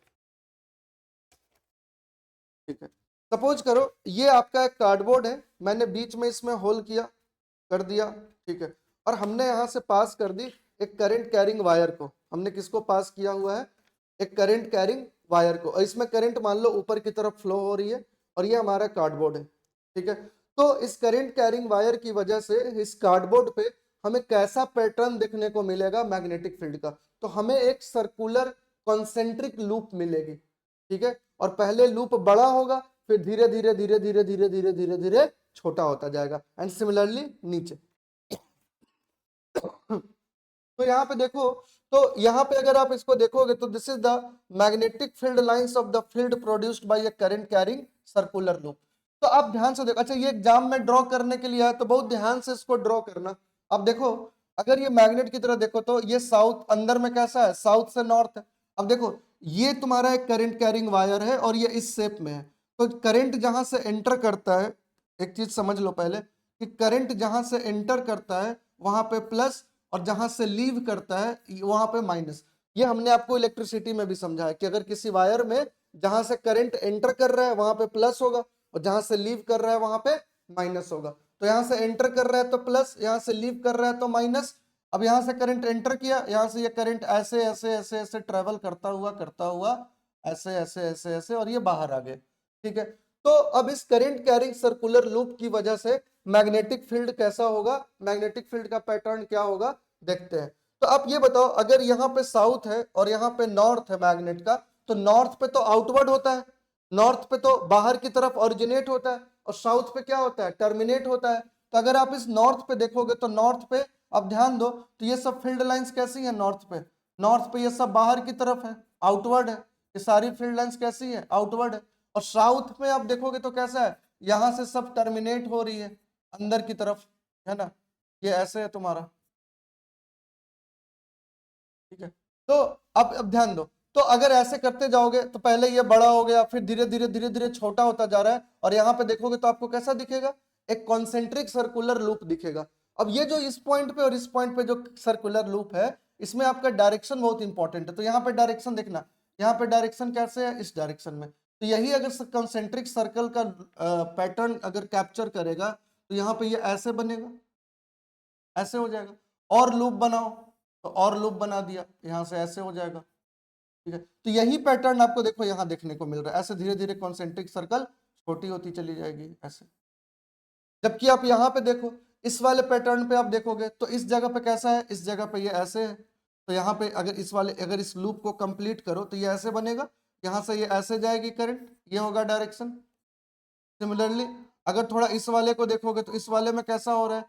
ठीक है। सपोज करो ये आपका एक कार्डबोर्ड है, मैंने बीच में इसमें होल किया कर दिया, ठीक है, और हमने यहां से पास कर दी एक करंट कैरिंग वायर को, हमने किसको पास किया हुआ है, एक करंट कैरिंग वायर को, और इसमें करंट मान लो ऊपर की तरफ फ्लो हो रही है और ये हमारा कार्डबोर्ड है, ठीक है। तो इस करंट कैरिंग वायर की वजह से इस कार्डबोर्ड पे हमें कैसा पैटर्न देखने को मिलेगा मैग्नेटिक फील्ड का, तो हमें एक सर्कुलर कॉन्सेंट्रिक लूप मिलेगी, ठीक है, और पहले लूप बड़ा होगा फिर धीरे धीरे धीरे धीरे धीरे धीरे धीरे धीरे छोटा होता जाएगा, एंड सिमिलरली नीचे। तो यहाँ पे देखो, तो यहाँ पे अगर आप इसको देखोगे तो this is the magnetic field lines of the field produced by a current carrying circular loop. तो आप ध्यान से देखो, अच्छा ये एग्जाम में ड्रॉ करने के लिए है तो बहुत ध्यान से इसको ड्रॉ करना। अब देखो अगर ये मैग्नेट की तरह देखो तो ये साउथ अंदर में कैसा है, साउथ से नॉर्थ है। अब देखो ये तुम्हारा एक करंट कैरिंग वायर है और ये इस शेप में है, तो करंट जहां से एंटर करता है, एक चीज समझ लो पहले कि करंट जहां से एंटर करता है वहां पे प्लस, और जहां से लीव करता है वहां पे माइनस। ये हमने आपको इलेक्ट्रिसिटी में भी समझा है कि अगर किसी वायर में जहां से करंट एंटर कर रहा है वहां पे प्लस होगा और जहां से लीव कर रहा है वहां पे माइनस होगा। तो यहाँ से एंटर कर रहा है तो प्लस, यहाँ से लीव कर रहा है तो माइनस। अब यहाँ से करंट एंटर किया, यहाँ से ये करंट ऐसे ऐसे ऐसे ऐसे ट्रेवल करता हुआ ऐसे ऐसे ऐसे ऐसे और ये बाहर आ गए, ठीक है। तो अब इस करंट कैरिंग सर्कुलर लूप की वजह से मैग्नेटिक फील्ड कैसा होगा, मैग्नेटिक फील्ड का पैटर्न क्या होगा देखते हैं। तो आप ये बताओ अगर यहाँ पे साउथ है और यहाँ पे नॉर्थ है मैग्नेट का, तो नॉर्थ पे तो आउटवर्ड होता है, नॉर्थ पे तो बाहर की तरफ ओरिजिनेट होता है, और साउथ पे क्या होता है, टर्मिनेट होता है। तो अगर आप इस नॉर्थ पे देखोगे तो नॉर्थ पे अब ध्यान दो, तो ये सब फील्ड लाइंस कैसी है नॉर्थ पे, नॉर्थ पे ये सब बाहर की तरफ है, आउटवर्ड है, ये सारी फील्ड लाइंस कैसी है, आउटवर्ड है। और साउथ में आप देखोगे तो कैसा है, यहां से सब टर्मिनेट हो रही है अंदर की तरफ, है ना, ये ऐसे है तुम्हारा, ठीक है। तो अब ध्यान दो, तो अगर ऐसे करते जाओगे तो पहले ये बड़ा हो गया फिर धीरे धीरे धीरे धीरे छोटा होता जा रहा है, और यहाँ पे देखोगे तो आपको कैसा दिखेगा, एक कॉन्सेंट्रिक सर्कुलर लूप दिखेगा। अब ये जो इस पॉइंट पे और इस पॉइंट पे जो सर्कुलर लूप है इसमें आपका डायरेक्शन बहुत इंपॉर्टेंट है, तो यहाँ पे डायरेक्शन देखना, यहाँ पे डायरेक्शन कैसे है, इस डायरेक्शन में। तो यही अगर कॉन्सेंट्रिक सर्कल का पैटर्न अगर कैप्चर करेगा तो यहाँ पे ये ऐसे बनेगा, ऐसे हो जाएगा। और लूप बनाओ तो और लूप बना दिया, यहां से ऐसे हो जाएगा, ठीक है। तो यही पैटर्न आपको देखो यहाँ देखने को मिल रहा है, ऐसे धीरे धीरे कॉन्सेंट्रिक सर्कल छोटी होती चली जाएगी ऐसे। जबकि आप यहाँ पे देखो इस वाले पैटर्न पे आप देखोगे तो इस जगह पे कैसा है, इस जगह पे ये ऐसे है, तो यहाँ पे अगर इस लूप को कंप्लीट करो तो ये ऐसे बनेगा, यहाँ से ये ऐसे जाएगी करंट, ये होगा डायरेक्शन। सिमिलरली अगर थोड़ा इस वाले को देखोगे तो इस वाले में कैसा हो रहा है,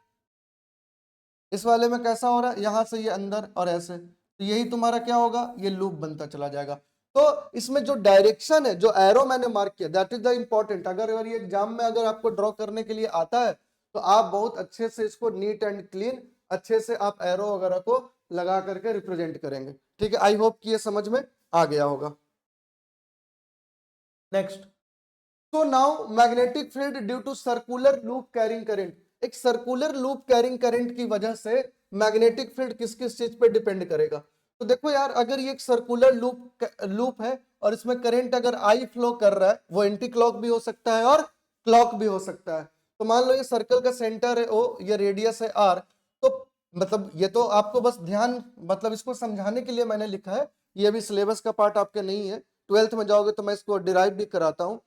इस वाले में कैसा हो रहा है, यहाँ से ये अंदर और ऐसे, तो यही तुम्हारा क्या होगा, ये लूप बनता चला जाएगा। तो इसमें जो डायरेक्शन है, जो एरो मैंने मार्क किया, दैट इज द इंपॉर्टेंट। अगर ये एग्जाम में अगर आपको ड्रॉ करने के लिए आता है तो आप बहुत अच्छे से इसको नीट एंड क्लीन अच्छे से आप एरो वगैरह को लगा करके रिप्रेजेंट करेंगे। ठीक है, आई होप कि ये समझ में आ गया होगा। Next, so now magnetic field due to circular loop carrying current, एक सर्कुलर लूप कैरिंग करंट की वजह से मैग्नेटिक फील्ड किस किस चीज पे डिपेंड करेगा। तो देखो यार, अगर ये एक सर्कुलर लूप है और इसमें करंट अगर आई फ्लो कर रहा है, वो एंटी क्लॉक भी हो सकता है और क्लॉक भी हो सकता है। तो मान लो ये सर्कल का सेंटर है ओ, ये रेडियस है आर, तो मतलब ये तो आपको बस ध्यान, मतलब इसको समझाने के लिए मैंने लिखा है, ये अभी सिलेबस का पार्ट आपके नहीं है, 12th में जाओगे तो मैं इसको डिराइव भी कराता हूँ।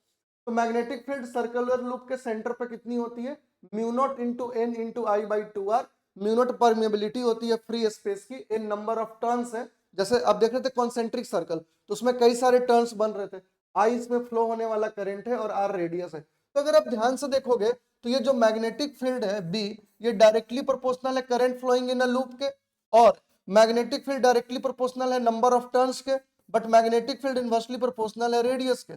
तो मैग्नेटिक फील्ड सर्कुलर लूप के सेंटर पे कितनी होती है, mu naught into n into I by 2r। Mu naught permeability होती है फ्री स्पेस की, इन नंबर ऑफ टर्न्स है। जैसे आप देख रहे थे कॉन्सेंट्रिक सर्कल, तो उसमें कई सारे टर्न्स बन रहे थे, आई इसमें फ्लो होने वाला करंट है और आर रेडियस है। तो अगर आप ध्यान से देखोगे तो ये जो मैग्नेटिक फील्ड है बी, ये डायरेक्टली प्रोपोर्शनल है current flowing in a loop के, और मैग्नेटिक फील्ड डायरेक्टली प्रोपोर्शनल है नंबर ऑफ टर्न्स के, but magnetic field inversely proportional है रेडियस के।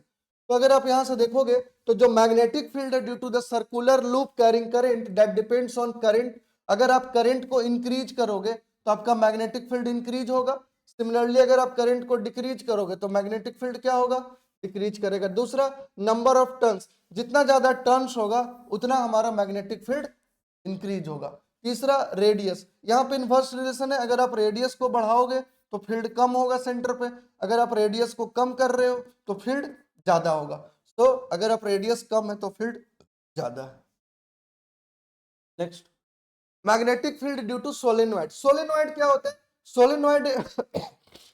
तो अगर आप यहां से देखोगे तो जो मैग्नेटिक फील्ड है due to the circular loop carrying current that depends on current, अगर आप करंट को इंक्रीज करोगे तो आपका मैग्नेटिक फील्ड इंक्रीज होगा। सिमिलरली अगर आप करंट को डिक्रीज करोगे तो मैग्नेटिक फील्ड क्या होगा, डिक्रीज करेगा। दूसरा, नंबर ऑफ टर्न्स, जितना ज्यादा टर्न्स होगा उतना हमारा मैग्नेटिक फील्ड इंक्रीज होगा। तीसरा, रेडियस, यहाँ पे इनवर्स रिलेशन है, अगर आप रेडियस को बढ़ाओगे तो फील्ड कम होगा सेंटर पे, अगर आप रेडियस को कम कर रहे हो तो फील्ड ज्यादा होगा। तो अगर आप रेडियस कम है तो फील्ड ज्यादा है। Next, magnetic field due to solenoid. Solenoid क्या होता है, सोलेनोइड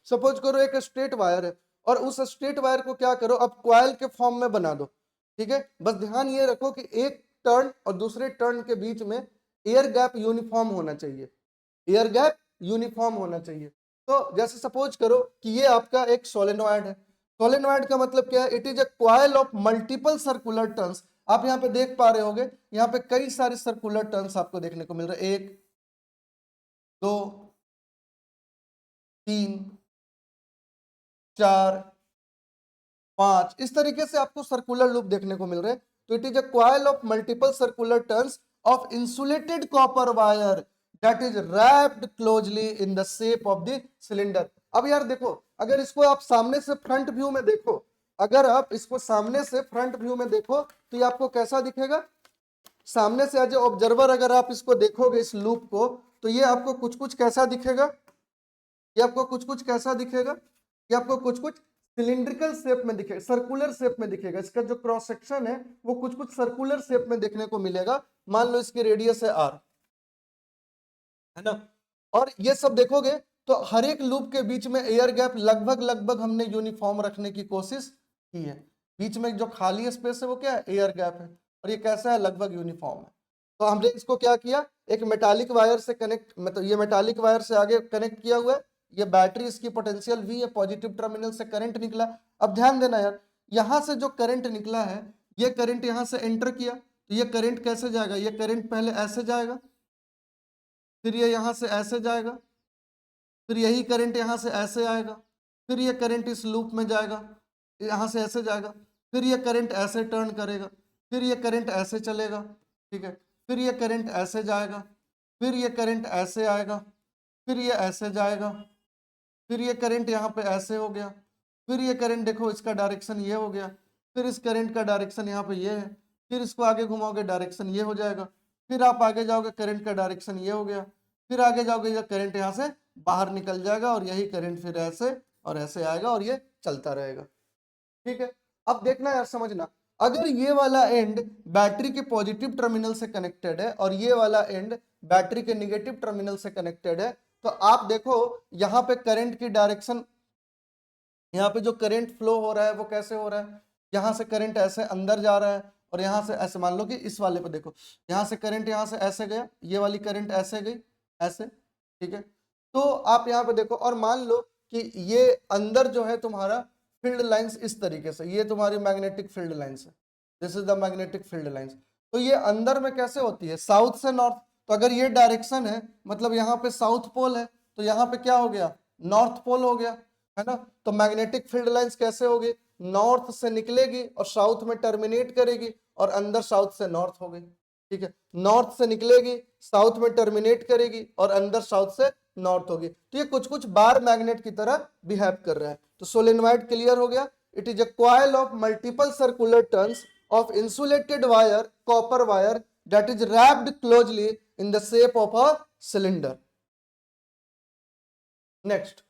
सपोज करो एक स्ट्रेट वायर है और उस स्ट्रेट वायर को क्या करो, अब क्वाइल के फॉर्म में बना दो। ठीक है, बस ध्यान ये रखो कि एक टर्न और दूसरे टर्न के बीच में एयर गैप यूनिफॉर्म होना चाहिए, एयर गैप यूनिफॉर्म होना चाहिए। तो जैसे सपोज करो कि ये आपका एक सोलेनोइड है, सोलेनोइड का मतलब क्या है, it is a coil of multiple circular turns. आप यहाँ पे देख पा रहे होगे, यहाँ पे कई सारे सर्कुलर टर्न्स आपको देखने को मिल रहे हैं, 1 2 3 4 5, इस तरीके से आपको सर्कुलर लूप देखने को मिल रहे हैं। तो it is a coil of multiple circular turns of insulated copper wire that is wrapped closely in the shape of the cylinder. अब यार देखो, अगर इसको आप सामने से फ्रंट व्यू में देखो, अगर आप इसको सामने से फ्रंट व्यू में देखो तो ये आपको कैसा दिखेगा, सामने से एज ए ऑब्जर्वर अगर आप इसको देखोगे इस लूप को, तो ये आपको कुछ कुछ कैसा दिखेगा, ये आपको कुछ कुछ कैसा दिखेगा, ये आपको कुछ कुछ सिलिंड्रिकल शेप में दिखेगा, सर्कुलर शेप में दिखेगा। इसका जो क्रॉस सेक्शन है वो कुछ कुछ सर्कुलर शेप में देखने को मिलेगा। मान लो इसकी रेडियस है आर, है ना, और ये सब देखोगे तो हर एक लूप के बीच में एयर गैप लगभग लगभग हमने यूनिफॉर्म रखने की कोशिश की है। बीच में जो खाली स्पेस है वो क्या है, एयर गैप है, और ये कैसा है, लगभग यूनिफॉर्म है। तो हमने इसको क्या किया, एक मेटालिक वायर से कनेक्ट, मतलब ये मेटालिक वायर से आगे कनेक्ट किया हुआ है, ये बैटरी, इसकी पोटेंशियल V है, पॉजिटिव टर्मिनल से करंट निकला। अब ध्यान देना यार, यहां से जो करंट निकला है, ये करंट यहां से एंटर किया, तो ये करंट कैसे जाएगा, ये करंट पहले ऐसे जाएगा, फिर ये यहां से ऐसे जाएगा, फिर यही करंट यहां से ऐसे आएगा, फिर ये करंट इस लूप में जाएगा, यहां से ऐसे जाएगा, फिर ये करंट ऐसे टर्न करेगा, फिर ये करंट ऐसे चलेगा, ठीक है, फिर ये करंट ऐसे जाएगा, फिर ये करंट ऐसे आएगा, फिर ये ऐसे जाएगा, फिर ये करंट यहाँ पे ऐसे हो गया, फिर ये करंट देखो इसका डायरेक्शन ये हो गया, फिर इस करंट का डायरेक्शन यहाँ पे ये है, फिर इसको आगे घुमाओगे डायरेक्शन ये हो जाएगा, फिर आप आगे जाओगे करंट का डायरेक्शन ये हो गया, फिर आगे जाओगे ये करंट यहाँ से बाहर निकल जाएगा और यही करंट फिर ऐसे और ऐसे आएगा और ये चलता रहेगा। ठीक है, अब देखना यार, समझना, अगर ये वाला एंड बैटरी के पॉजिटिव टर्मिनल से कनेक्टेड है और ये वाला एंड बैटरी के निगेटिव टर्मिनल से कनेक्टेड है, तो आप देखो यहाँ पे करंट की डायरेक्शन, यहाँ पे जो करंट फ्लो हो रहा है वो कैसे हो रहा है, यहाँ से करंट ऐसे अंदर जा रहा है और यहाँ से ऐसे, मान लो कि इस वाले पे देखो, यहाँ से करंट यहाँ से ऐसे गया, ये वाली करंट ऐसे गई, ऐसे, ठीक है। तो आप यहाँ पे देखो, और मान लो कि ये अंदर जो है तुम्हारा फील्ड लाइंस इस तरीके से, ये तुम्हारी मैग्नेटिक फील्ड लाइंस है, this is the magnetic field lines. तो ये अंदर में कैसे होती है, साउथ से नॉर्थ। तो अगर ये डायरेक्शन है, मतलब यहाँ पे साउथ पोल है, तो यहाँ पे क्या हो गया, नॉर्थ पोल हो गया, है ना। तो मैग्नेटिक फील्ड लाइंस कैसे होगी, नॉर्थ से निकलेगी और साउथ में टर्मिनेट करेगी, और अंदर साउथ से नॉर्थ हो गई, ठीक है। नॉर्थ से निकलेगी, साउथ में टर्मिनेट करेगी, और अंदर साउथ से नॉर्थ होगी। तो ये कुछ कुछ बार मैग्नेट की तरह बिहेव कर रहा है। तो सोलेनोइड क्लियर हो गया। It is a coil of multiple circular turns of insulated wire, copper wire that is wrapped closely in the shape of a cylinder. Next,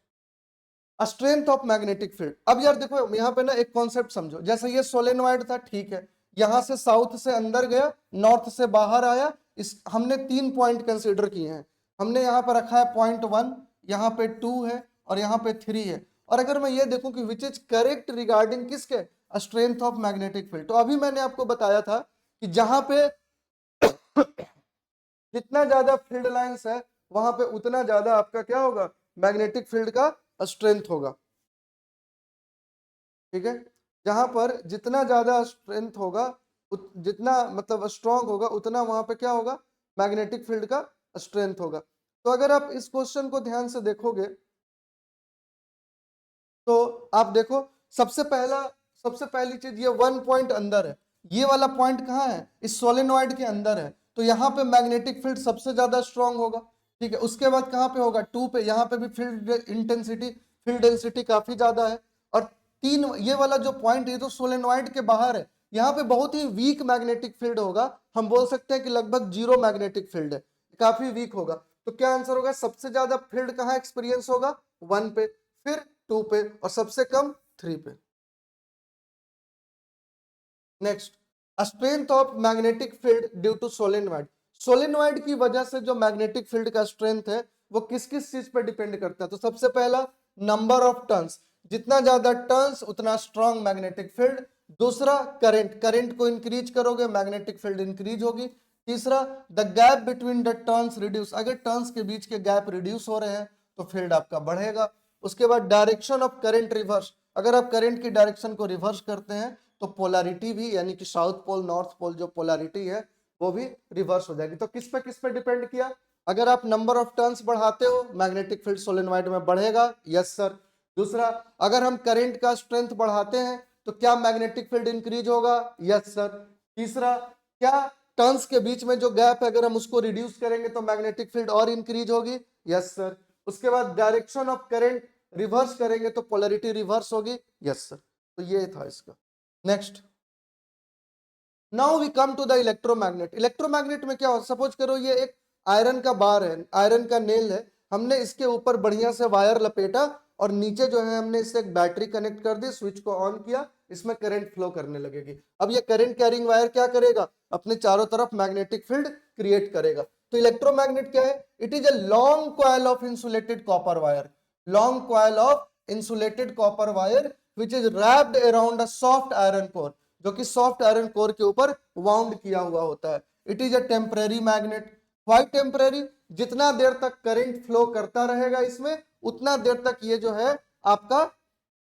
a strength of magnetic field. अब यार देखो यहाँ पे ना एक concept समझो, जैसे ये सोलेनोइड था, ठीक है, यहां से साउथ से अंदर गया, नॉर्थ से बाहर आया। इस हमने 3 पॉइंट कंसीडर किए हैं। हमने यहाँ पर रखा है पॉइंट 1, यहाँ पे 2 है, और यहाँ पे 3 है। और अगर मैं ये देखूं कि विच इज करेक्ट रिगार्डिंग किसके, स्ट्रेंथ ऑफ मैग्नेटिक फील्ड, तो अभी मैंने आपको बताया था कि जहां पे जितना ज्यादा फील्ड लाइंस है, वहां पे उतना ज्यादा आपका क्या होगा, मैग्नेटिक फील्ड का स्ट्रेंथ होगा, ठीक है। जहां पर जितना ज्यादा स्ट्रेंथ होगा, जितना मतलब स्ट्रांग होगा, उतना वहां पे क्या होगा, मैग्नेटिक फील्ड का स्ट्रेंथ होगा। तो अगर आप इस क्वेश्चन को ध्यान से देखोगे, तो आप देखो, सबसे पहली चीज, ये 1 पॉइंट अंदर है, ये वाला पॉइंट कहाँ है, इस सोलेनोइड के अंदर है। तो यहाँ पे मैग्नेटिक फील्ड सबसे ज्यादा स्ट्रांग होगा, ठीक है। उसके बाद कहाँ पे होगा, 2 पे, यहाँ पे भी फील्ड डेंसिटी काफी ज्यादा है। और 3, ये वाला जो पॉइंट है तो सोलेनोइड के बाहर है, यहाँ पे बहुत ही वीक मैग्नेटिक फील्ड होगा। हम बोल सकते हैं कि लगभग 0 मैग्नेटिक फील्ड है, काफी वीक होगा। तो क्या आंसर होगा, सबसे ज्यादा फील्ड कहाँ एक्सपीरियंस होगा, 1 पे, फिर 2 पे, और सबसे कम 3 पे। Next, strength of magnetic field due to solenoid. Solenoid की वजह से जो मैग्नेटिक फील्ड का स्ट्रेंथ है वो किस किस चीज पर डिपेंड करता है। तो सबसे पहला, नंबर ऑफ टर्न्स, जितना ज्यादा टर्न्स उतना स्ट्रॉन्ग मैग्नेटिक फील्ड। दूसरा, करंट को इंक्रीज करोगे मैग्नेटिक फील्ड इंक्रीज होगी। तीसरा, the gap between the turns reduce, अगर टर्न्स के बीच के गैप रिड्यूस हो रहे हैं तो फील्ड आपका बढ़ेगा। उसके बाद डायरेक्शन ऑफ करंट रिवर्स, अगर आप करंट की डायरेक्शन को रिवर्स करते हैं तो पोलैरिटी भी, यानी कि साउथ पोल नॉर्थ पोल जो पोलैरिटी है वो भी रिवर्स हो जाएगी। तो किस पे डिपेंड किया, अगर आप नंबर ऑफ टर्न्स बढ़ाते हो मैग्नेटिक फील्ड सोलेनोइड में बढ़ेगा, यस सर। दूसरा, अगर हम करंट का स्ट्रेंथ बढ़ाते हैं तो क्या मैग्नेटिक फील्ड इंक्रीज होगा, यस सर। तीसरा, क्या टर्न्स के बीच में जो गैप है अगर हम उसको रिड्यूस करेंगे तो मैग्नेटिक फील्ड और इंक्रीज होगी, यस सर। उसके बाद डायरेक्शन ऑफ करंट रिवर्स करेंगे तो पोलैरिटी रिवर्स होगी, यस सर। तो ये था इसका। Next, now we come to the electromagnet. Electromagnet में क्या हो, सपोज करो ये एक आयरन का बार है, आयरन का नेल है, हमने इसके ऊपर बढ़िया से वायर लपेटा और नीचे जो है हमने इससे एक बैटरी कनेक्ट कर दी, स्विच को ऑन किया, इसमें करंट फ्लो करने लगेगी। अब ये करंट कैरिंग वायर क्या करेगा, अपने चारों तरफ मैग्नेटिक फील्ड क्रिएट करेगा। तो इलेक्ट्रोमैग्नेट क्या है, it is a long coil of insulated copper wire, long coil of insulated copper wire which is wrapped around a soft iron core, जो कि सॉफ्ट आयरन कोर के ऊपर वाउंड किया हुआ होता है। It is a temporary magnet. Why temporary, जितना देर तक करंट फ्लो करता रहेगा इसमें उतना देर तक ये जो है आपका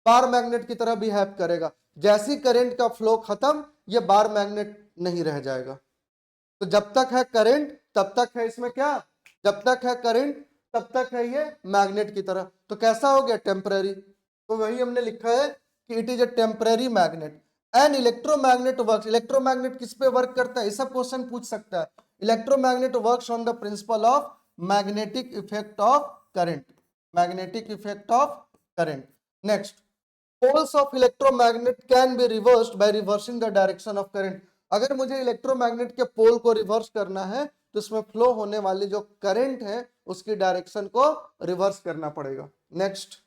बार मैग्नेट की तरह बिहेव करेगा। जैसी करंट का फ्लो खत्म, ये बार मैग्नेट नहीं रह जाएगा। तो जब तक है करंट तब तक है इसमें क्या, जब तक है करंट तब तक है ये मैग्नेट की तरह। तो कैसा हो गया, टेम्परेरी। तो वही हमने लिखा है कि it is a temporary magnet. An electromagnet works, electromagnet किस पे वर्क करता है, ये सब क्वेश्चन पूछ सकता है। Electromagnet works on the principle of magnetic effect of current, magnetic effect of current. Next, poles of electromagnet can be reversed by reversing the direction of current. अगर मुझे इलेक्ट्रोमैग्नेट के पोल को रिवर्स करना है तो इसमें फ्लो होने वाली जो करंट है उसकी डायरेक्शन को रिवर्स करना पड़ेगा। Next,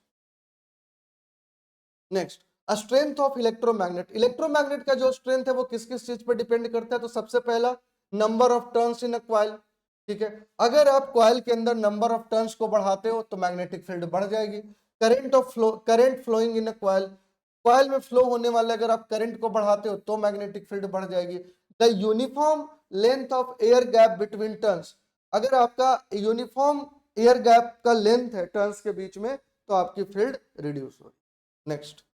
strength of electromagnet. Electromagnet का जो स्ट्रेंथ है वो किस किस चीज पर डिपेंड करता है। तो सबसे पहला, number of turns in a coil, ठीक है। अगर आप कॉइल के अंदर नंबर ऑफ टर्न्स को बढ़ाते हो तो मैग्नेटिक फील्ड बढ़ जाएगी। Current flowing in a coil, coil में फ्लो होने वाले अगर आप करंट को बढ़ाते हो तो मैग्नेटिक फील्ड बढ़ जाएगी। The uniform length of air gap between turns, अगर आपका यूनिफॉर्म एयर गैप का लेंथ है टर्न्स के बीच में तो आपकी फील्ड रिड्यूस होगी। नेक्स्ट,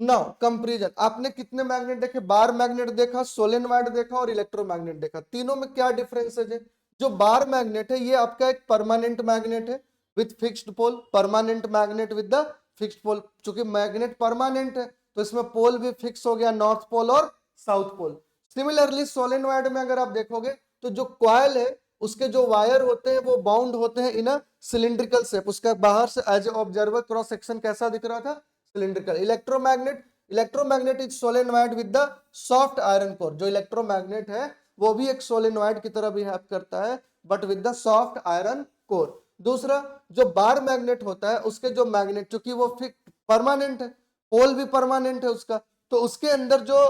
नाउ कंपैरिजन, आपने कितने मैग्नेट देखे, बार मैग्नेट देखा, सोलेनॉइड देखा और इलेक्ट्रोमैग्नेट देखा। तीनों में क्या डिफरेंसेज है? जो बार मैग्नेट है ये आपका एक परमानेंट मैग्नेट है with fixed pole, permanent magnet with the fixed pole. चूंकि मैग्नेट परमानेंट है तो इसमें पोल भी फिक्स हो गया, नॉर्थ पोल और साउथ पोल। सिमिलरली सोलेनॉइड में अगर आप देखोगे तो जो कॉइल है उसके जो वायर होते हैं वो बाउंड होते हैं इन अ सिलिंड्रिकल शेप। उसका बाहर से as a observer cross section कैसा दिख रहा था? Cylindrical. Electromagnet is solenoid with the soft iron core. जो इलेक्ट्रोमैग्नेट है वो भी एक सोलेनॉइड की तरह बिहेव करता है but with the soft iron core. दूसरा, जो बार मैग्नेट होता है उसके जो मैग्नेट, चूंकि वो परमानेंट है, पोल भी परमानेंट है उसका, तो उसके अंदर जो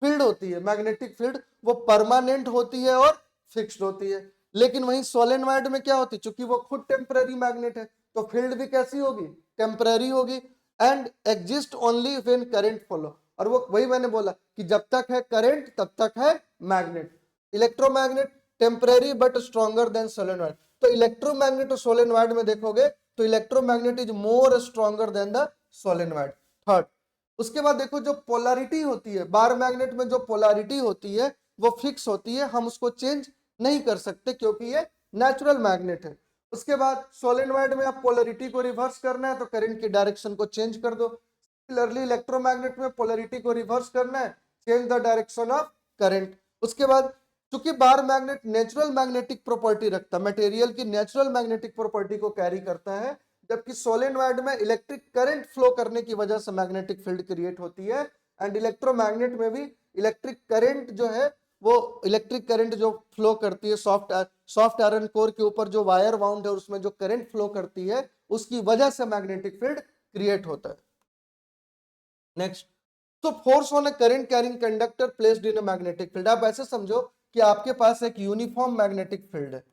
फील्ड होती है मैग्नेटिक फील्ड वो परमानेंट होती है और फिक्स्ड होती है। लेकिन वहीं सोलेनॉइड में क्या होती है, चूंकि वो खुद टेम्पररी मैग्नेट है तो फील्ड भी कैसी होगी? टेम्पररी होगी and exist only when current flow. और वो वही मैंने बोला कि जब तक है करंट तब तक है magnet. Electromagnet temporary but stronger than solenoid. तो इलेक्ट्रोमैग्नेट और सोलेनॉइड में देखोगे तो electromagnet is more stronger than the solenoid. Third, उसके बाद देखो जो पोलैरिटी होती है बार मैग्नेट में, जो पोलैरिटी होती है वो फिक्स होती है, हम उसको चेंज नहीं कर सकते क्योंकि ये नेचुरल मैग्नेट है। उसके बाद सोलेनॉइड में आप पोलैरिटी को रिवर्स करना है तो करंट की डायरेक्शन को चेंज कर दो। सिमिलरली इलेक्ट्रोमैग्नेट में पोलैरिटी को रिवर्स करना है, change the direction of current. उसके बाद चूंकि bar magnet natural magnetic property रखता है, मटेरियल की नेचुरल मैग्नेटिक प्रॉपर्टी को कैरी करता है, जबकि सोलेनॉइड में इलेक्ट्रिक करंट फ्लो करने की वजह से मैग्नेटिक फील्ड क्रिएट होती है। एंड इलेक्ट्रोमैग्नेट में भी इलेक्ट्रिक करंट जो है वो इलेक्ट्रिक करंट जो फ्लो करती है सॉफ्ट आयरन कोर के ऊपर जो वायर बाउंड है उसमें जो करंट फ्लो करती है उसकी वजह से मैग्नेटिक फील्ड क्रिएट होता है। नेक्स्ट, तो force on a current carrying conductor placed in a magnetic field. आप ऐसे समझो कि आपके पास एक यूनिफॉर्म मैग्नेटिक फील्ड है,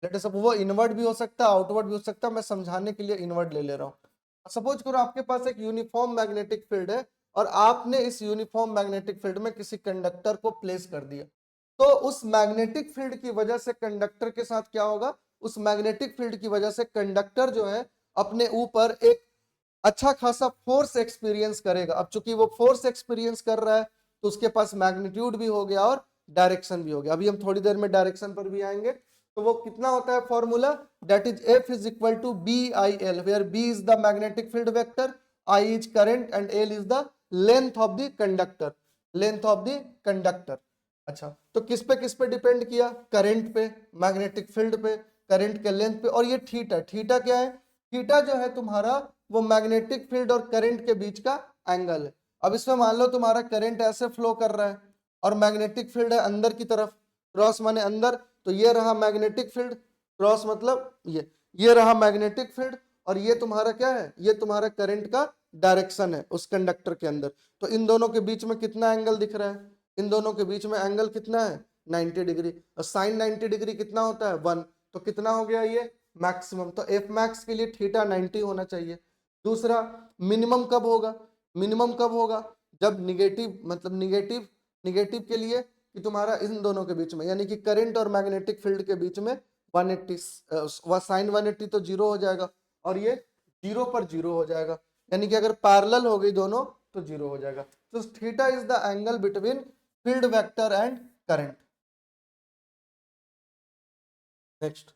लेट अस सपोज वो इनवर्ट भी हो सकता है आउटवर्ड भी हो सकता है, मैं समझाने के लिए इनवर्ट ले रहा हूं। सपोज करो आपके पास एक यूनिफॉर्म मैग्नेटिक फील्ड है और आपने इस यूनिफॉर्म मैग्नेटिक फील्ड में किसी कंडक्टर को प्लेस कर दिया, तो उस मैग्नेटिक फील्ड की वजह से कंडक्टर के साथ क्या होगा? उस मैग्नेटिक फील्ड की वजह से कंडक्टर जो है अपने ऊपर एक अच्छा खासा फोर्स एक्सपीरियंस करेगा। अब चूंकि वो फोर्स एक्सपीरियंस कर रहा है तो उसके पास मैग्नीट्यूड भी हो गया और डायरेक्शन भी हो गया। अभी हम थोड़ी देर में डायरेक्शन पर भी आएंगे। तो वो कितना होता है formula? That is F is equal to BIL, where B is the magnetic field vector, I is current and L is the length of the conductor, length of the conductor. अच्छा, तो किस पे डिपेंड किया? Current पे, magnetic field पे, current के length पे। और ये थीटा, थीटा क्या है? थीटा जो है तुम्हारा वो मैग्नेटिक फील्ड और करंट के बीच का एंगल है। अब इसमें मान लो तुम्हारा करंट ऐसे फ्लो कर रहा है और मैग्नेटिक फील्ड है अंदर की तरफ, क्रॉस माने अंदर, तो ये रहा मैग्नेटिक फील्ड, क्रॉस मतलब ये रहा मैग्नेटिक फील्ड, और ये तुम्हारा क्या है? ये तुम्हारा करंट का डायरेक्शन है उस कंडक्टर के अंदर। तो इन दोनों के बीच में कितना एंगल दिख रहा है? इन दोनों के बीच में एंगल कितना है? 90 डिग्री। और साइन 90 डिग्री कितना होता है? 1। तो कितना हो गया ये? मैक्सिमम। तो एफ मैक्स के लिए थीटा 90 होना चाहिए। दूसरा, मिनिमम कब होगा? मिनिमम कब होगा? जब निगेटिव, मतलब निगेटिव, निगेटिव के लिए कि तुम्हारा इन दोनों के बीच में यानी कि करंट और मैग्नेटिक फील्ड के बीच में 180, साइन 180 तो जीरो हो जाएगा और ये जीरो पर जीरो हो जाएगा, यानी कि अगर पैरेलल हो गई दोनों तो जीरो हो जाएगा। तो theta is the angle between field vector and current. Next,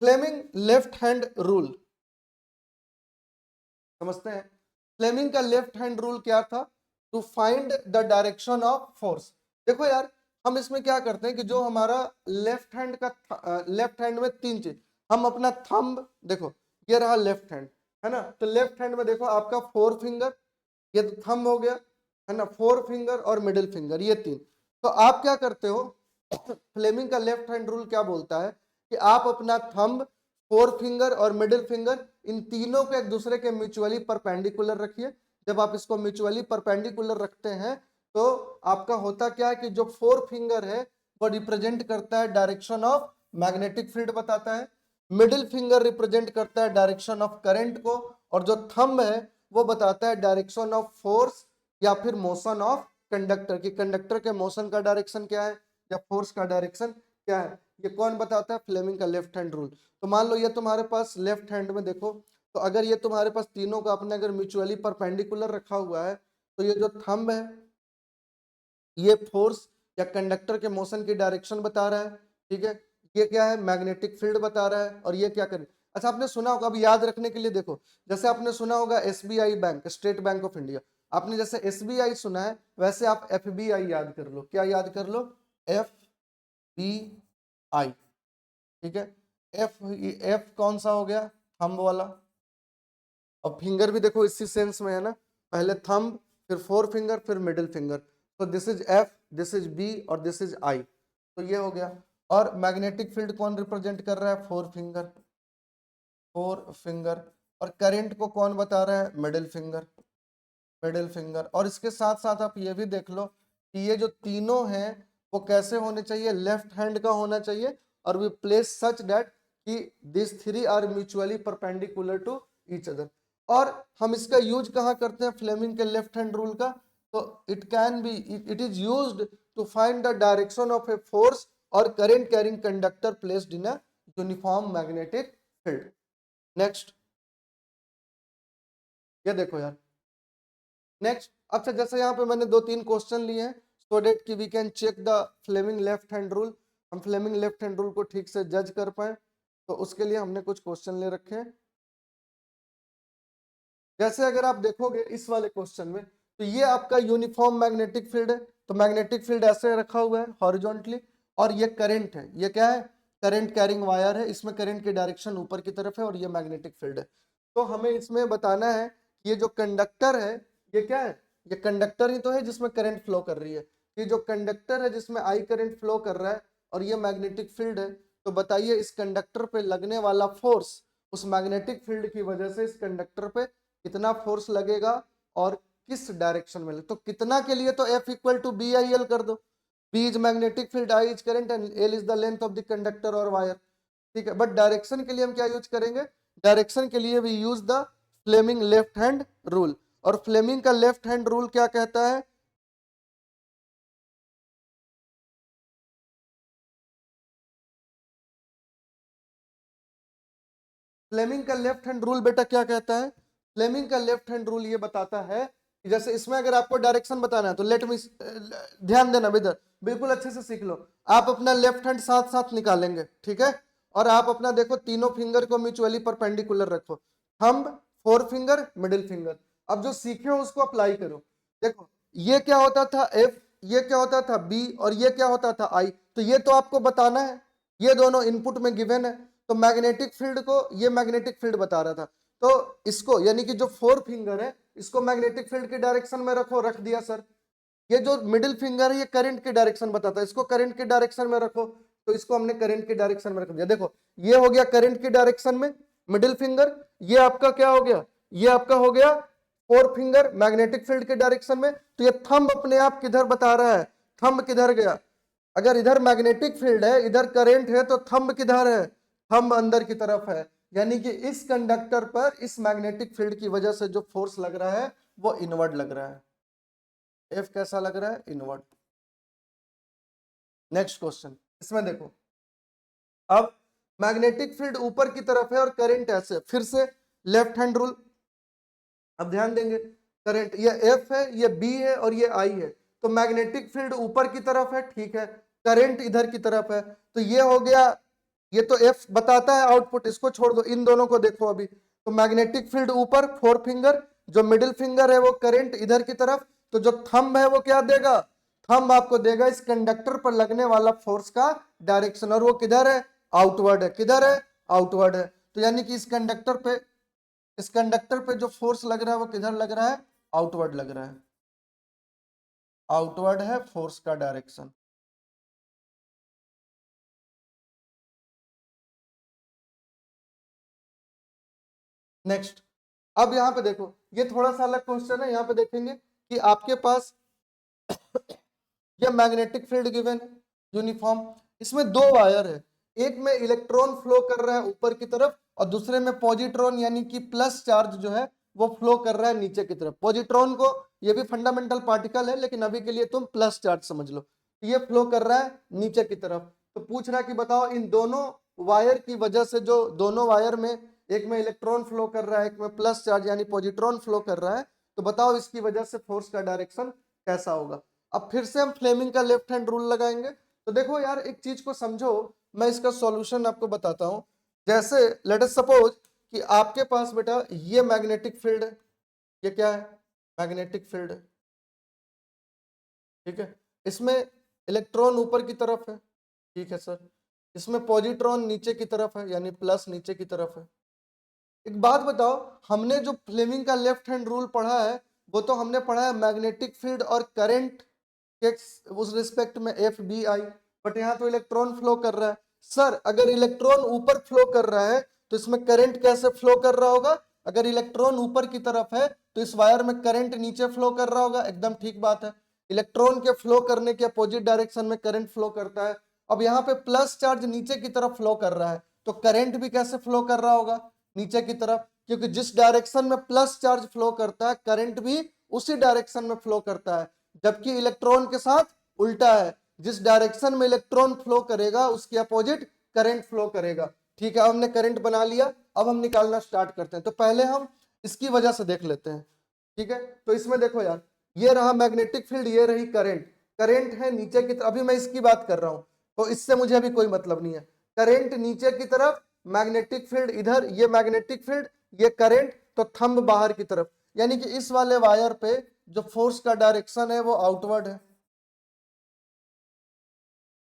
Fleming left hand rule समझते हैं। फ्लेमिंग का लेफ्ट हैंड रूल क्या था? To find the direction of force. देखो यार, हम इसमें क्या करते हैं कि जो हमारा लेफ्ट हैंड का, लेफ्ट हैंड में तीन चीज, हम अपना थंब, देखो ये रहा लेफ्ट हैंड है ना, तो लेफ्ट हैंड में देखो आपका 4 फिंगर, ये तो थंब हो गया है ना, 4 फिंगर और मिडिल फिंगर, ये तीन। तो आप क्या करते हो, फ्लेमिंग का लेफ्ट हैंड रूल क्या बोलता है कि आप अपना थंब, 4 फिंगर और मिडिल फिंगर, इन तीनों को एक दूसरे के म्यूचुअली परपेंडिकुलर रखिए। जब आप इसको म्यूचुअली परपेंडिकुलर रखते हैं तो आपका होता क्या है कि जो 4 फिंगर है वो रिप्रेजेंट करता है डायरेक्शन ऑफ मैग्नेटिक फील्ड बताता है, मिडिल फिंगर रिप्रेजेंट करता है डायरेक्शन ऑफ करंट को, और जो थंब है वो बताता है डायरेक्शन ऑफ फोर्स या फिर मोशन ऑफ कंडक्टर की कंडक्टर के मोशन का डायरेक्शन क्या है या फोर्स का डायरेक्शन क्या है। ये कौन बताता है? फ्लेमिंग का लेफ्ट हैंड रूल। तो मान लो ये तुम्हारे पास लेफ्ट हैंड में देखो, तो अगर ये तुम्हारे पास तीनों का अपने अगर म्यूचुअली परपेंडिकुलर रखा हुआ है तो ये जो थंब है ये फोर्स या कंडक्टर के मोशन की डायरेक्शन बता रहा है, ठीक है। ये क्या है? मैग्नेटिक फील्ड बता रहा है। और ये क्या करे? अच्छा, आपने सुना होगा, अब याद रखने के लिए देखो, जैसे आपने सुना होगा SBI bank, state bank of India. आपने जैसे एसबीआई सुना है वैसे आप एफबीआई याद कर लो। क्या याद कर लो? एफ बी आई, ठीक है। एफ एफ कौन सा हो गया? थंब वाला। और फिंगर भी देखो इसी सेंस में है ना, पहले थंब फिर फोर फिंगर फिर मिडिल फिंगर। तो this is F, this is B और दिस इज आई। तो ये हो गया। और मैग्नेटिक फील्ड कौन रिप्रेजेंट कर रहा है? Four finger, four finger. और करंट को कौन बता रहा है? Middle finger, middle finger. और इसके साथ साथ आप ये भी देख लो कि ये जो तीनों हैं वो कैसे होने चाहिए? लेफ्ट हैंड का होना चाहिए। और वी प्लेस सच दैट कि this three are mutually perpendicular to each other. और हम इसका यूज कहाँ करते हैं फ्लेमिंग के लेफ्ट हैंड रूल का? तो it can be, it is used to find the direction of a force और current carrying conductor placed in a uniform magnetic field. Next, ये देखो यार, नेक्स्ट। अच्छा, जैसे यहाँ पे मैंने दो तीन क्वेश्चन लिए हैं सो डेट कि we can check the Fleming left hand rule, हम फ्लेमिंग लेफ्ट हैंड रूल को ठीक से जज कर पाए, तो उसके लिए हमने कुछ क्वेश्चन ले रखे हैं। जैसे अगर आप देखोगे इस वाले क्वेश्चन में, तो ये आपका यूनिफॉर्म मैग्नेटिक फील्ड है। तो मैग्नेटिक फील्ड ऐसे रखा हुआ है हॉरिजॉन्टली, और ये करंट है। ये क्या है? करंट कैरिंग वायर है, इसमें करंट की डायरेक्शन ऊपर की तरफ है और ये मैग्नेटिक फील्ड है। तो हमें इसमें बताना है कि ये जो कंडक्टर है ये क्या है? ये कंडक्टर ही तो है जिसमें करंट फ्लो कर रही है। ये जो कंडक्टर है जिसमें आई करंट फ्लो कर रहा है और ये मैग्नेटिक फील्ड है, तो बताइए इस कंडक्टर पे लगने वाला फोर्स उस मैग्नेटिक फील्ड की वजह से इस कंडक्टर पे कितना फोर्स लगेगा और किस डायरेक्शन में। तो कितना के लिए तो F equal to B I L कर दो। B is magnetic field, I is current and L is the length of the conductor और वायर, ठीक है। बट डायरेक्शन के लिए हम क्या यूज करेंगे? डायरेक्शन के लिए we use the Fleming left hand rule. और फ्लेमिंग का लेफ्ट हैंड रूल क्या कहता है? फ्लेमिंग का लेफ्ट हैंड रूल बेटा क्या कहता है? फ्लेमिंग का लेफ्ट हैंड रूल ये बताता है कि जैसे इसमें अगर आपको डायरेक्शन बताना है तो लेट मी, ध्यान देना इधर, बिल्कुल अच्छे से सीख लो। आप अपना लेफ्ट हैंड साथ साथ निकालेंगे, ठीक है। और आप अपना देखो तीनों फिंगर को म्यूचुअली परपेंडिकुलर रखो, thumb, four finger, middle finger. अब जो सीखे हो उसको अप्लाई करो। देखो ये क्या होता था एफ, ये क्या होता था बी और ये क्या होता था आई। तो ये तो आपको बताना है, ये दोनों इनपुट में गिवन है। तो मैग्नेटिक फील्ड को ये मैग्नेटिक फील्ड बता रहा था, तो इसको यानी कि जो फोर फिंगर है इसको मैग्नेटिक फील्ड की डायरेक्शन में रखो, रख दिया सर। ये जो मिडिल फिंगर है ये करंट की डायरेक्शन बताता है, इसको करंट की डायरेक्शन में रखो, तो इसको हमने करंट की डायरेक्शन में रख दिया। देखो ये हो गया करंट की डायरेक्शन में मिडिल फिंगर, ये आपका क्या हो गया? ये आपका हो गया फोर फिंगर मैग्नेटिक फील्ड के डायरेक्शन में। तो ये थंब अपने आप किधर बता रहा है? थंब किधर गया? अगर इधर मैग्नेटिक फील्ड है इधर करंट है तो थंब किधर है? थंब अंदर की तरफ है। यानी कि इस कंडक्टर पर इस मैग्नेटिक फील्ड की वजह से जो फोर्स लग रहा है वो इनवर्ड लग रहा है। एफ कैसा लग रहा है? इनवर्ड। नेक्स्ट क्वेश्चन, इसमें देखो, अब मैग्नेटिक फील्ड ऊपर की तरफ है और करंट ऐसे, फिर से लेफ्ट हैंड रूल। अब ध्यान देंगे, करंट ये एफ है, ये बी है और ये आई है। तो मैग्नेटिक फील्ड ऊपर की तरफ है, ठीक है, करंट इधर की तरफ है। तो ये हो गया, ये तो एफ बताता है आउटपुट, इसको छोड़ दो, इन दोनों को देखो अभी। तो मैग्नेटिक फील्ड ऊपर फोर फिंगर, जो मिडिल फिंगर है वो करंट इधर की तरफ। तो जो थंब है वो क्या देगा? थंब आपको देगा इस कंडक्टर पर लगने वाला फोर्स का डायरेक्शन, और वो किधर है? आउटवर्ड है। किधर है? आउटवर्ड है। तो यानी कि इस कंडक्टर पे जो फोर्स लग रहा है वो किधर लग रहा है? आउटवर्ड लग रहा है। आउटवर्ड है फोर्स का डायरेक्शन। नेक्स्ट, अब यहां पे देखो, ये थोड़ा सा अलग क्वेश्चन है। यहां पे देखेंगे कि आपके पास ये मैग्नेटिक फील्ड गिवन है यूनिफॉर्म, इसमें दो वायर है, एक में इलेक्ट्रॉन फ्लो कर रहा है ऊपर की तरफ और दूसरे में पॉजिट्रॉन यानी कि प्लस चार्ज जो है वो फ्लो कर रहा है नीचे की तरफ। पॉजिट्रॉन को, ये भी फंडामेंटल पार्टिकल है लेकिन अभी के लिए तुम प्लस चार्ज समझ लो। ये फ्लो कर रहा है नीचे की तरफ। तो पूछ रहा है कि बताओ इन दोनों वायर की वजह से, जो दोनों वायर में एक में इलेक्ट्रॉन फ्लो कर रहा है, एक में प्लस चार्ज यानी पॉजिट्रॉन फ्लो कर रहा है, तो बताओ इसकी वजह से फोर्स का डायरेक्शन कैसा होगा। अब फिर से हम फ्लेमिंग का लेफ्ट हैंड रूल लगाएंगे। तो देखो यार, एक चीज को समझो, मैं इसका सॉल्यूशन आपको बताता हूं। जैसे लेट अस सपोज कि आपके पास बेटा ये मैग्नेटिक फील्ड है, ये क्या है, मैग्नेटिक फील्ड है, ठीक है। इसमें इलेक्ट्रॉन ऊपर की तरफ है, ठीक है सर। इसमें पॉजिट्रॉन नीचे की तरफ है यानी प्लस नीचे की तरफ है। एक बात बताओ, हमने जो फ्लेमिंग का लेफ्ट हैंड रूल पढ़ा है वो तो हमने पढ़ा है मैग्नेटिक फील्ड और करंट के उस रिस्पेक्ट में एफ बी आई, बट यहाँ तो इलेक्ट्रॉन फ्लो कर रहा है। सर अगर इलेक्ट्रॉन ऊपर फ्लो कर रहा है तो इसमें करंट कैसे फ्लो कर रहा होगा? अगर इलेक्ट्रॉन ऊपर की तरफ है तो इस वायर में करंट नीचे फ्लो कर रहा होगा, एकदम ठीक बात है। इलेक्ट्रॉन के फ्लो करने के अपोजिट डायरेक्शन में करंट फ्लो करता है। अब यहाँ पे प्लस चार्ज नीचे की तरफ फ्लो कर रहा है तो करंट भी कैसे फ्लो कर रहा होगा? नीचे की तरफ, क्योंकि जिस डायरेक्शन में प्लस चार्ज फ्लो करता है करंट भी उसी डायरेक्शन में फ्लो करता है। जबकि इलेक्ट्रॉन के साथ उल्टा है, जिस डायरेक्शन में इलेक्ट्रॉन फ्लो करेगा उसके अपोजिट करंट फ्लो करेगा। ठीक है, हमने करंट बना लिया, अब हम निकालना स्टार्ट करते हैं। तो पहले हम इसकी वजह से देख लेते हैं, ठीक है। तो इसमें देखो यार, ये रहा मैग्नेटिक फील्ड, ये रही करंट। करंट है नीचे की तरफ, अभी मैं इसकी बात कर रहा हूं तो इससे मुझे अभी कोई मतलब नहीं है। करंट नीचे की तरफ, मैग्नेटिक फील्ड इधर, ये मैग्नेटिक फील्ड, ये करंट, तो थंब बाहर की तरफ, यानी कि इस वाले वायर पे जो फोर्स का डायरेक्शन है वो आउटवर्ड है।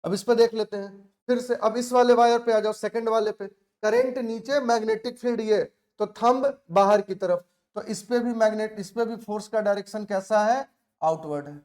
अब इस पे देख लेते हैं फिर से। अब इस वाले वायर पे आ जाओ, सेकंड वाले पे, करंट नीचे, मैग्नेटिक फील्ड ये, तो थंब बाहर की तरफ, तो इस पे भी इस पे भी फोर्स का डायरेक्शन कैसा है? आउटवर्ड है।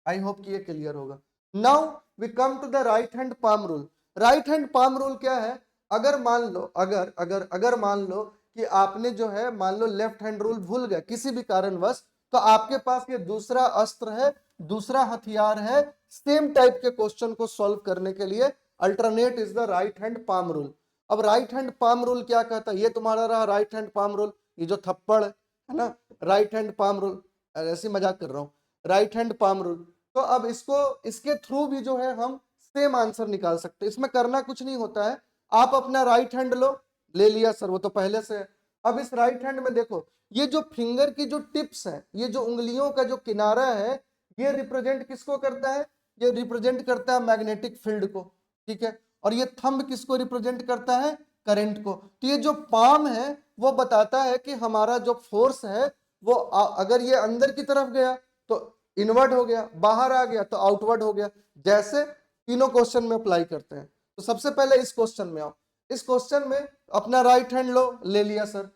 आई होप कि ये क्लियर होगा। Now we come to the right hand palm rule. Right hand palm rule क्या है? अगर मान लो, अगर मान लो कि आपने जो है, मान लो लेफ्ट हैंड रूल भूल गए किसी भी कारणवश, तो आपके पास ये दूसरा अस्त्र है, दूसरा हथियार है सेम टाइप के क्वेश्चन को सॉल्व करने के लिए। Alternate is the right hand palm rule. अब राइट हैंड पाम रूल क्या कहता है? ये तुम्हारा रहा राइट हैंड पाम रूल, ये जो थप्पड़ है ना, राइट हैंड पाम रूल, ऐसे मजाक कर रहा हूं, राइट हैंड पाम रूल। तो अब इसको, इसके थ्रू भी जो है हम सेम आंसर निकाल सकते हैं। इसमें करना कुछ नहीं होता है, आप अपना राइट हैंड लो, ले लिया सर, वो तो पहले से है। अब इस राइट हैंड में देखो, ये जो फिंगर की जो टिप्स है, ये जो उंगलियों का जो किनारा है, ये रिप्रेजेंट किसको करता है? ये रिप्रेजेंट करता है मैग्नेटिक फील्ड को, ठीक है। और ये थंब किसको रिप्रेजेंट करता है? करंट को। तो ये जो पाम है वो बताता है कि हमारा जो फोर्स है वो अगर ये अंदर की तरफ गया तो इनवर्ट हो गया, बाहर आ गया तो आउटवर्ड हो गया। जैसे तीनों क्वेश्चन में अप्लाई करते हैं। तो सबसे पहले इस क्वेश्चन में आओ। इस क्वेश्चन में अपना राइट हैंड लो, ले लिया सर,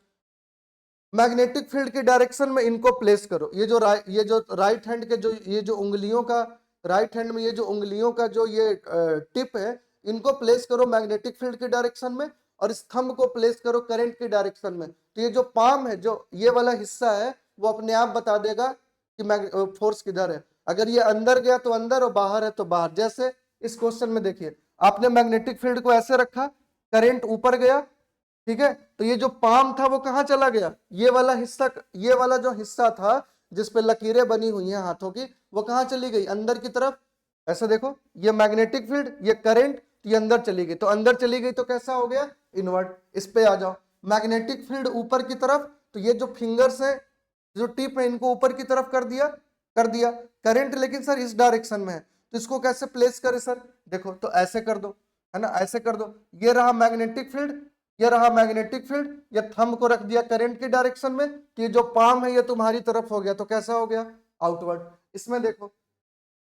मैग्नेटिक फील्ड की डायरेक्शन में इनको प्लेस करो। ये जो राइट हैंड के जो ये जो उंगलियों का, राइट हैंड में ये जो उंगलियों का जो ये टिप है, इनको प्लेस करो मैग्नेटिक फील्ड की डायरेक्शन में, और इस थंब को प्लेस करो करंट की डायरेक्शन में। तो ये जो पाम है, जो ये वाला हिस्सा है, वो अपने आप बता देगा कि फोर्स किधर है। अगर ये अंदर गया तो अंदर, और बाहर है तो बाहर। जैसे इस क्वेश्चन में देखिए, आपने मैग्नेटिक फील्ड को ऐसे रखा, करंट ऊपर गया, ठीक है, तो ये जो पाम था वो कहां चला गया? ये वाला हिस्सा, ये वाला जो हिस्सा था जिस पे लकीरें बनी हुई हैं हाथों की, वो कहां चली गई? अंदर की तरफ। ऐसा देखो, ये मैग्नेटिक फील्ड, ये करंट, ये अंदर चली गई, तो अंदर चली गई तो कैसा हो गया? इन्वर्ट। इस पे आ जाओ, मैग्नेटिक फील्ड ऊपर की तरफ, तो ये जो फिंगर्स है, जो टिप है, इनको ऊपर की तरफ कर दिया, कर दिया। करंट लेकिन सर इस डायरेक्शन में है, तो इसको कैसे प्लेस करे सर? देखो, तो ऐसे कर दो, है ना, ऐसे कर दो। ये रहा मैग्नेटिक फील्ड, ये रहा मैग्नेटिक फील्ड, ये थंब को रख दिया करंट की डायरेक्शन में, तो ये जो पाम है ये तुम्हारी तरफ हो गया, तो कैसा हो गया? आउटवर्ड। इसमें देखो,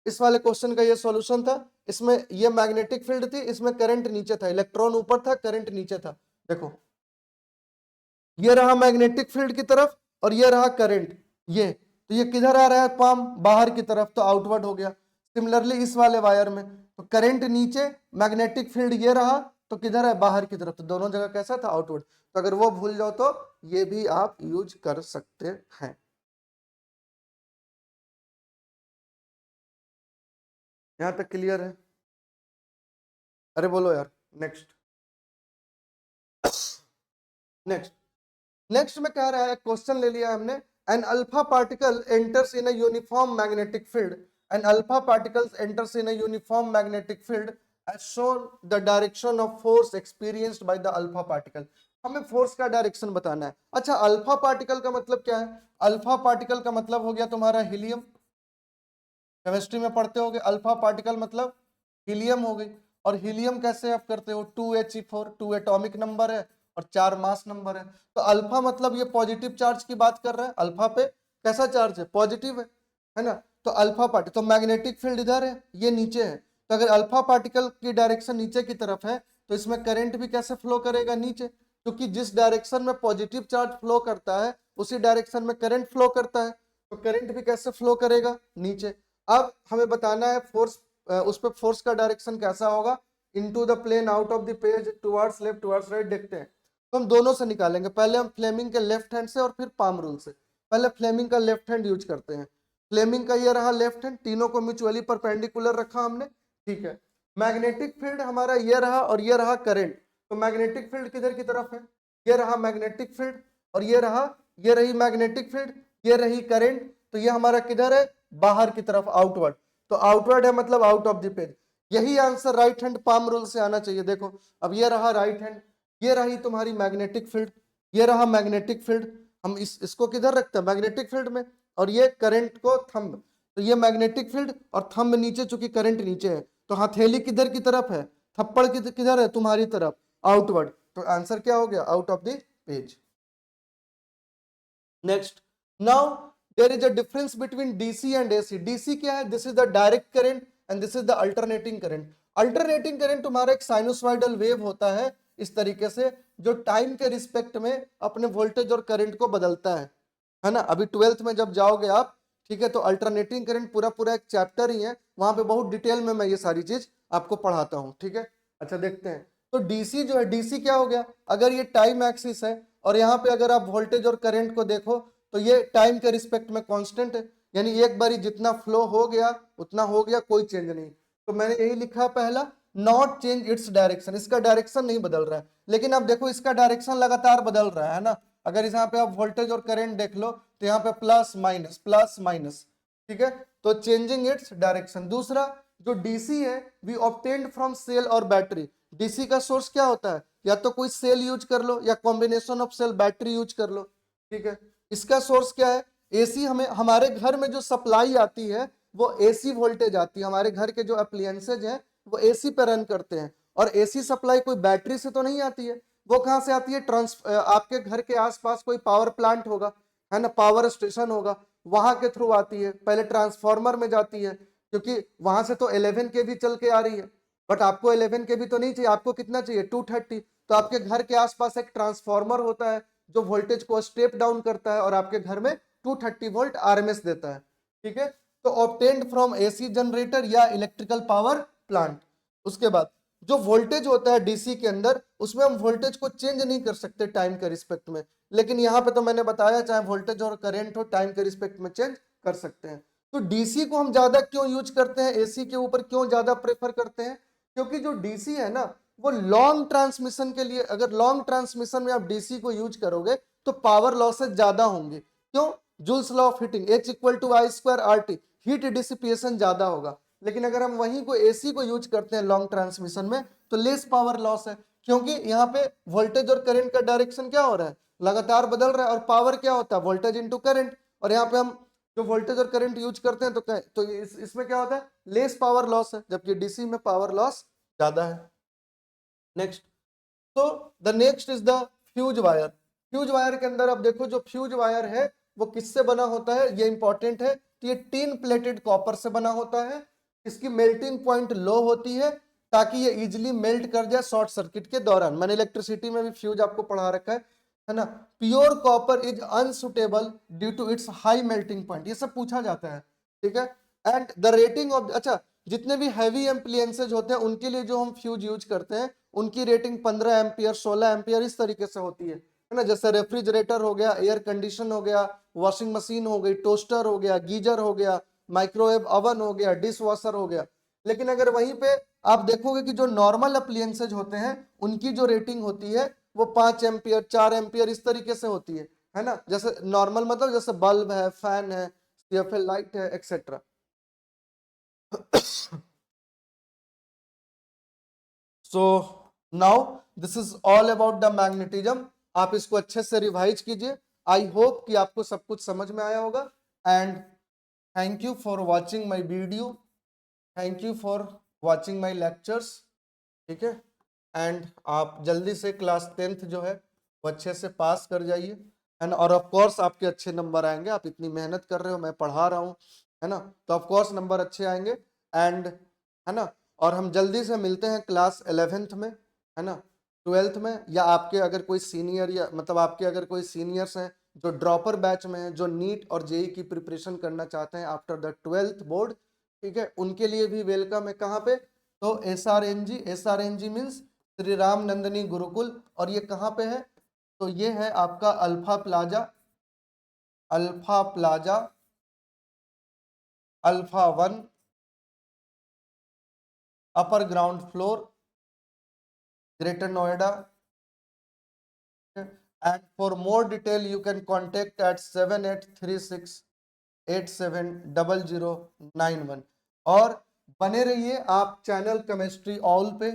इस वाले क्वेश्चन का ये सॉल्यूशन था। इसमें ये मैग्नेटिक फील्ड थी, इसमें करंट नीचे था, इलेक्ट्रॉन ऊपर था, करंट नीचे था। देखो, ये रहा मैग्नेटिक फील्ड की तरफ और ये रहा करंट, ये तो ये किधर आ रहा है? पाम बाहर की तरफ, तो आउटवर्ड हो गया। सिमिलरली इस वाले वायर में, तो करंट नीचे, मैग्नेटिक फील्ड ये रहा, तो किधर है? बाहर की तरफ, तो दोनों जगह कैसा था? आउटवर्ड। तो अगर वो भूल जाओ तो ये भी आप यूज कर सकते हैं। यहां तक क्लियर है? अरे बोलो यार, नेक्स्ट। नेक्स्ट नेक्स्ट में कह रहा है, क्वेश्चन ले लिया हमने, an alpha particle enters in a uniform magnetic field, an alpha particles enters in a uniform magnetic field as shown the direction of force experienced by the alpha particle. हमें force का direction बताना है। अच्छा, alpha particle का मतलब क्या है? Alpha particle का मतलब हो गया तुम्हारा हीलियम, केमिस्ट्री में पढ़ते होगे। अल्फा पार्टिकल मतलब हीलियम हो गई। और हीलियम कैसे आप करते हो? 2He4, 2 एटॉमिक नंबर है और 4 मास नंबर है। तो अल्फा मतलब ये पॉजिटिव चार्ज की बात कर रहा है। अल्फा पे कैसा चार्ज है? पॉजिटिव है ना। तो अल्फा पार्टिकल, तो मैग्नेटिक फील्ड इधर है, ये नीचे है। तो अगर अल्फा पार्टिकल की डायरेक्शन नीचे की तरफ है तो इसमें करंट भी कैसे फ्लो करेगा? नीचे, क्योंकि जिस डायरेक्शन में पॉजिटिव चार्ज फ्लो करता है उसी डायरेक्शन में करंट फ्लो करता है। तो करंट भी कैसे फ्लो करेगा? नीचे। अब हमें बताना है फोर्स, उस पर फोर्स का डायरेक्शन कैसा होगा? Into the plane out of the page, towards left towards right. देखते हैं, तो हम दोनों से निकालेंगे। पहले हम फ्लेमिंग के लेफ्ट हैंड से और फिर पाम रूल से। पहले फ्लेमिंग का लेफ्ट हैंड यूज करते हैं। फ्लेमिंग का ये रहा लेफ्ट हैंड, तीनों को म्यूचुअली परपेंडिकुलर रखा हमने, ठीक है। मैग्नेटिक फील्ड हमारा ये रहा और ये रहा करंट। तो मैग्नेटिक फील्ड किधर की तरफ है? ये रहा मैग्नेटिक फील्ड और ये रहा, ये रही मैग्नेटिक फील्ड, ये रही करंट। तो ये हमारा किधर है? बाहर की तरफ, आउटवर्ड। तो आउटवर्ड है मतलब आउट ऑफ द पेज। यही answer right hand palm rule से आना चाहिए। देखो, अब ये रहा राइट हैंड, ये रही तुम्हारी मैग्नेटिक फील्ड, ये रहा मैग्नेटिक फील्ड। हम इसको किधर रखते हैं? मैग्नेटिक फील्ड में। और ये करंट को थंब, तो ये मैग्नेटिक फील्ड और थंब नीचे, चूंकि करंट नीचे है। तो हथेली किधर की तरफ है? थप्पड़ किधर है? तुम्हारी तरफ, आउटवर्ड। तो आंसर क्या हो गया? Out of the page. Next, now there is a difference between DC and AC. DC क्या है? This is the direct current and this is the alternating current. Alternating current तुम्हारा एक साइनोसॉइडल वेव होता है इस तरीके से, जो टाइम के रिस्पेक्ट में अपने वोल्टेज और करंट को बदलता है ना। अभी 12th में जब जाओगे आप, ठीक है, तो अल्टरनेटिंग करंट पूरा पूरा एक चैप्टर ही है, वहां पे बहुत डिटेल में मैं ये सारी चीज आपको पढ़ाता हूँ, ठीक है। अच्छा, देखते हैं। तो डीसी जो है, डीसी क्या हो गया? अगर ये टाइम एक्सिस है और यहाँ पे अगर आप वोल्टेज और करंट को देखो तो ये टाइम के रिस्पेक्ट में कांस्टेंट है, यानी एक बारी जितना फ्लो हो गया उतना हो गया, कोई चेंज नहीं। तो मैंने यही लिखा पहला, नॉट चेंज इट्स डायरेक्शन, इसका डायरेक्शन नहीं बदल रहा है। लेकिन अब देखो इसका डायरेक्शन लगातार बदल रहा है ना। अगर यहाँ पे आप वोल्टेज और करंट देख लो तो यहाँ पे प्लस माइनस, ठीक है। तो चेंजिंग इट्स डायरेक्शन। दूसरा, जो डीसी है, वी ऑब्टेन्ड फ्रॉम सेल और बैटरी। डीसी का सोर्स क्या होता है? या तो कोई सेल यूज कर लो या combination of cell battery use कर लो, ठीक है। इसका सोर्स क्या है? एसी। हमें हमारे घर में जो सप्लाई आती है वो एसी वोल्टेज आती है। हमारे घर के जो अप्लायंसेज हैं वो एसी पे रन करते हैं। और एसी सप्लाई कोई बैटरी से तो नहीं आती है, वो कहां से आती है? आपके घर के आसपास कोई पावर प्लांट होगा, है ना, पावर स्टेशन होगा, वहां के थ्रू आती है। पहले ट्रांसफार्मर में जाती है, क्योंकि वहां से तो 11 kV चल के आ रही है। बट आपको 11 kV तो नहीं चाहिए, आपको कितना चाहिए? 230। तो आपके घर के आसपास एक ट्रांसफार्मर होता है जो वोल्टेज को स्टेप डाउन करता है और आपके घर में 230 वोल्ट आरएमएस देता है, ठीक है। तो ऑब्टेन्ड फ्रॉम एसी जनरेटर या इलेक्ट्रिकल पावर प्लांट। उसके बाद जो वोल्टेज होता है डीसी के अंदर, उसमें हम वोल्टेज को चेंज नहीं कर सकते टाइम के रिस्पेक्ट में। लेकिन यहाँ पे तो मैंने बताया, चाहे वोल्टेज और करंट हो, टाइम के रिस्पेक्ट में चेंज कर सकते हैं। तो डीसी को हम ज्यादा क्यों यूज करते हैं, एसी के ऊपर क्यों ज्यादा प्रेफर करते हैं? क्योंकि जो डीसी है ना, वो लॉन्ग ट्रांसमिशन के लिए, अगर लॉन्ग ट्रांसमिशन में आप डीसी को यूज करोगे तो पावर लॉसेज ज्यादा होंगे। क्यों? Joule's law of heating, H equal to I square R T, heat dissipation ज्यादा होगा। लेकिन अगर हम वहीं को एसी को यूज करते हैं लॉन्ग ट्रांसमिशन में तो लेस पावर लॉस है, क्योंकि यहाँ पे वोल्टेज और करंट का डायरेक्शन क्या हो रहा है? लगातार बदल रहा है। और पावर क्या होता है? Voltage into current. और यहाँ पे हम जो वोल्टेज और करंट यूज करते हैं तो इसमें क्या होता है? लेस पावर लॉस है, जबकि डीसी में पावर लॉस ज्यादा है। नेक्स्ट, तो the next is the fuse wire. Fuse wire के अंदर अब देखो, जो फ्यूज वायर है वो किससे बना होता है, ये इंपॉर्टेंट है। तो ये टिन प्लेटेड कॉपर से बना होता है। इसकी मेल्टिंग पॉइंट लो होती है ताकि ये इजिली मेल्ट कर जाए शॉर्ट सर्किट के दौरान। मैंने इलेक्ट्रिसिटी में भी फ्यूज आपको पढ़ा रखा है ना। Pure copper is unsuitable due to its high melting point, ये सब पूछा जाता है, ठीक है। एंड द रेटिंग ऑफ, अच्छा, जितने भी हैवी एप्लायंसेज होते हैं उनके लिए जो हम फ्यूज यूज करते हैं उनकी रेटिंग 15 एम्पियर, 16 एम्पियर इस तरीके से होती है ना। जैसे रेफ्रिजरेटर हो गया, एयर कंडीशन हो गया, वॉशिंग मशीन हो गई, टोस्टर हो गया, गीजर हो गया, माइक्रोवेव ओवन हो गया, डिश वॉशर हो गया। लेकिन अगर वहीं पे आप देखोगे कि जो नॉर्मल अप्लायंसेज होते हैं उनकी जो रेटिंग होती है वो 5 एम्पियर 4 एम्पियर इस तरीके से होती है ना। जैसे नॉर्मल मतलब जैसे बल्ब है, फैन है, सीएफएल लाइट है, etcetera. So now this is all about the magnetism. आप इसको अच्छे से रिवाइज कीजिए। आई होप कि आपको सब कुछ समझ में आया होगा। And thank you for watching my video, thank you for watching my lectures. ठीक है, एंड आप जल्दी से क्लास 10th जो है वो अच्छे से पास कर जाइए, है ना। और ऑफ कोर्स आपके अच्छे नंबर आएंगे, आप इतनी मेहनत कर रहे हो, मैं पढ़ा रहा हूँ, है ना, तो ऑफ कोर्स नंबर अच्छे आएंगे। एंड है ना, और हम जल्दी से मिलते हैं क्लास 11th में, है ना, 12th में, या आपके अगर कोई सीनियर या मतलब आपके अगर कोई सीनियर्स हैं जो ड्रॉपर बैच में हैं, जो नीट और जेई की प्रिपरेशन करना चाहते हैं आफ्टर द 12th बोर्ड, ठीक है, उनके लिए भी वेलकम है। कहाँ पे? तो एसआरएनजी मीन्स श्री राम नंदिनी गुरुकुल। और ये कहाँ पे है? तो ये है आपका alpha plaza, alpha 1, upper ground floor, greater Noida. And for more detail you can contact eight 7836870091। और बने रहिए आप चैनल केमिस्ट्री ऑल पे,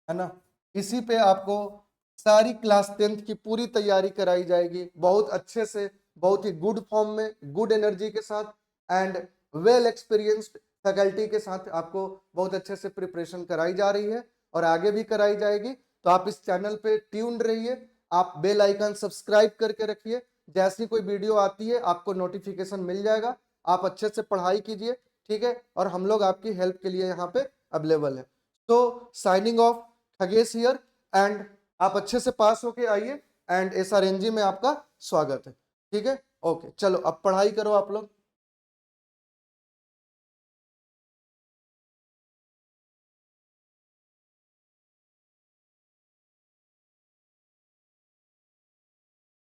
है ना। इसी पे आपको सारी क्लास 10th की पूरी तैयारी कराई जाएगी, बहुत अच्छे से, बहुत ही गुड फॉर्म में, गुड एनर्जी के साथ, एंड वेल एक्सपीरियंस्ड फैकल्टी के साथ आपको बहुत अच्छे से प्रिपरेशन कराई जा रही है और आगे भी कराई जाएगी। तो आप इस चैनल पे ट्यून्ड रहिए, आप बेल आइकन सब्सक्राइब करके रखिए, जैसी कोई वीडियो आती है आपको नोटिफिकेशन मिल जाएगा। आप अच्छे से पढ़ाई कीजिए, ठीक है, और हम लोग आपकी हेल्प के लिए यहाँ पे अवेलेबल है। तो signing off, Khagesh here. And आप अच्छे से पास होके आइए, एंड एसआरएनजी में आपका स्वागत है। ठीक है, ओके, चलो अब पढ़ाई करो आप लोग।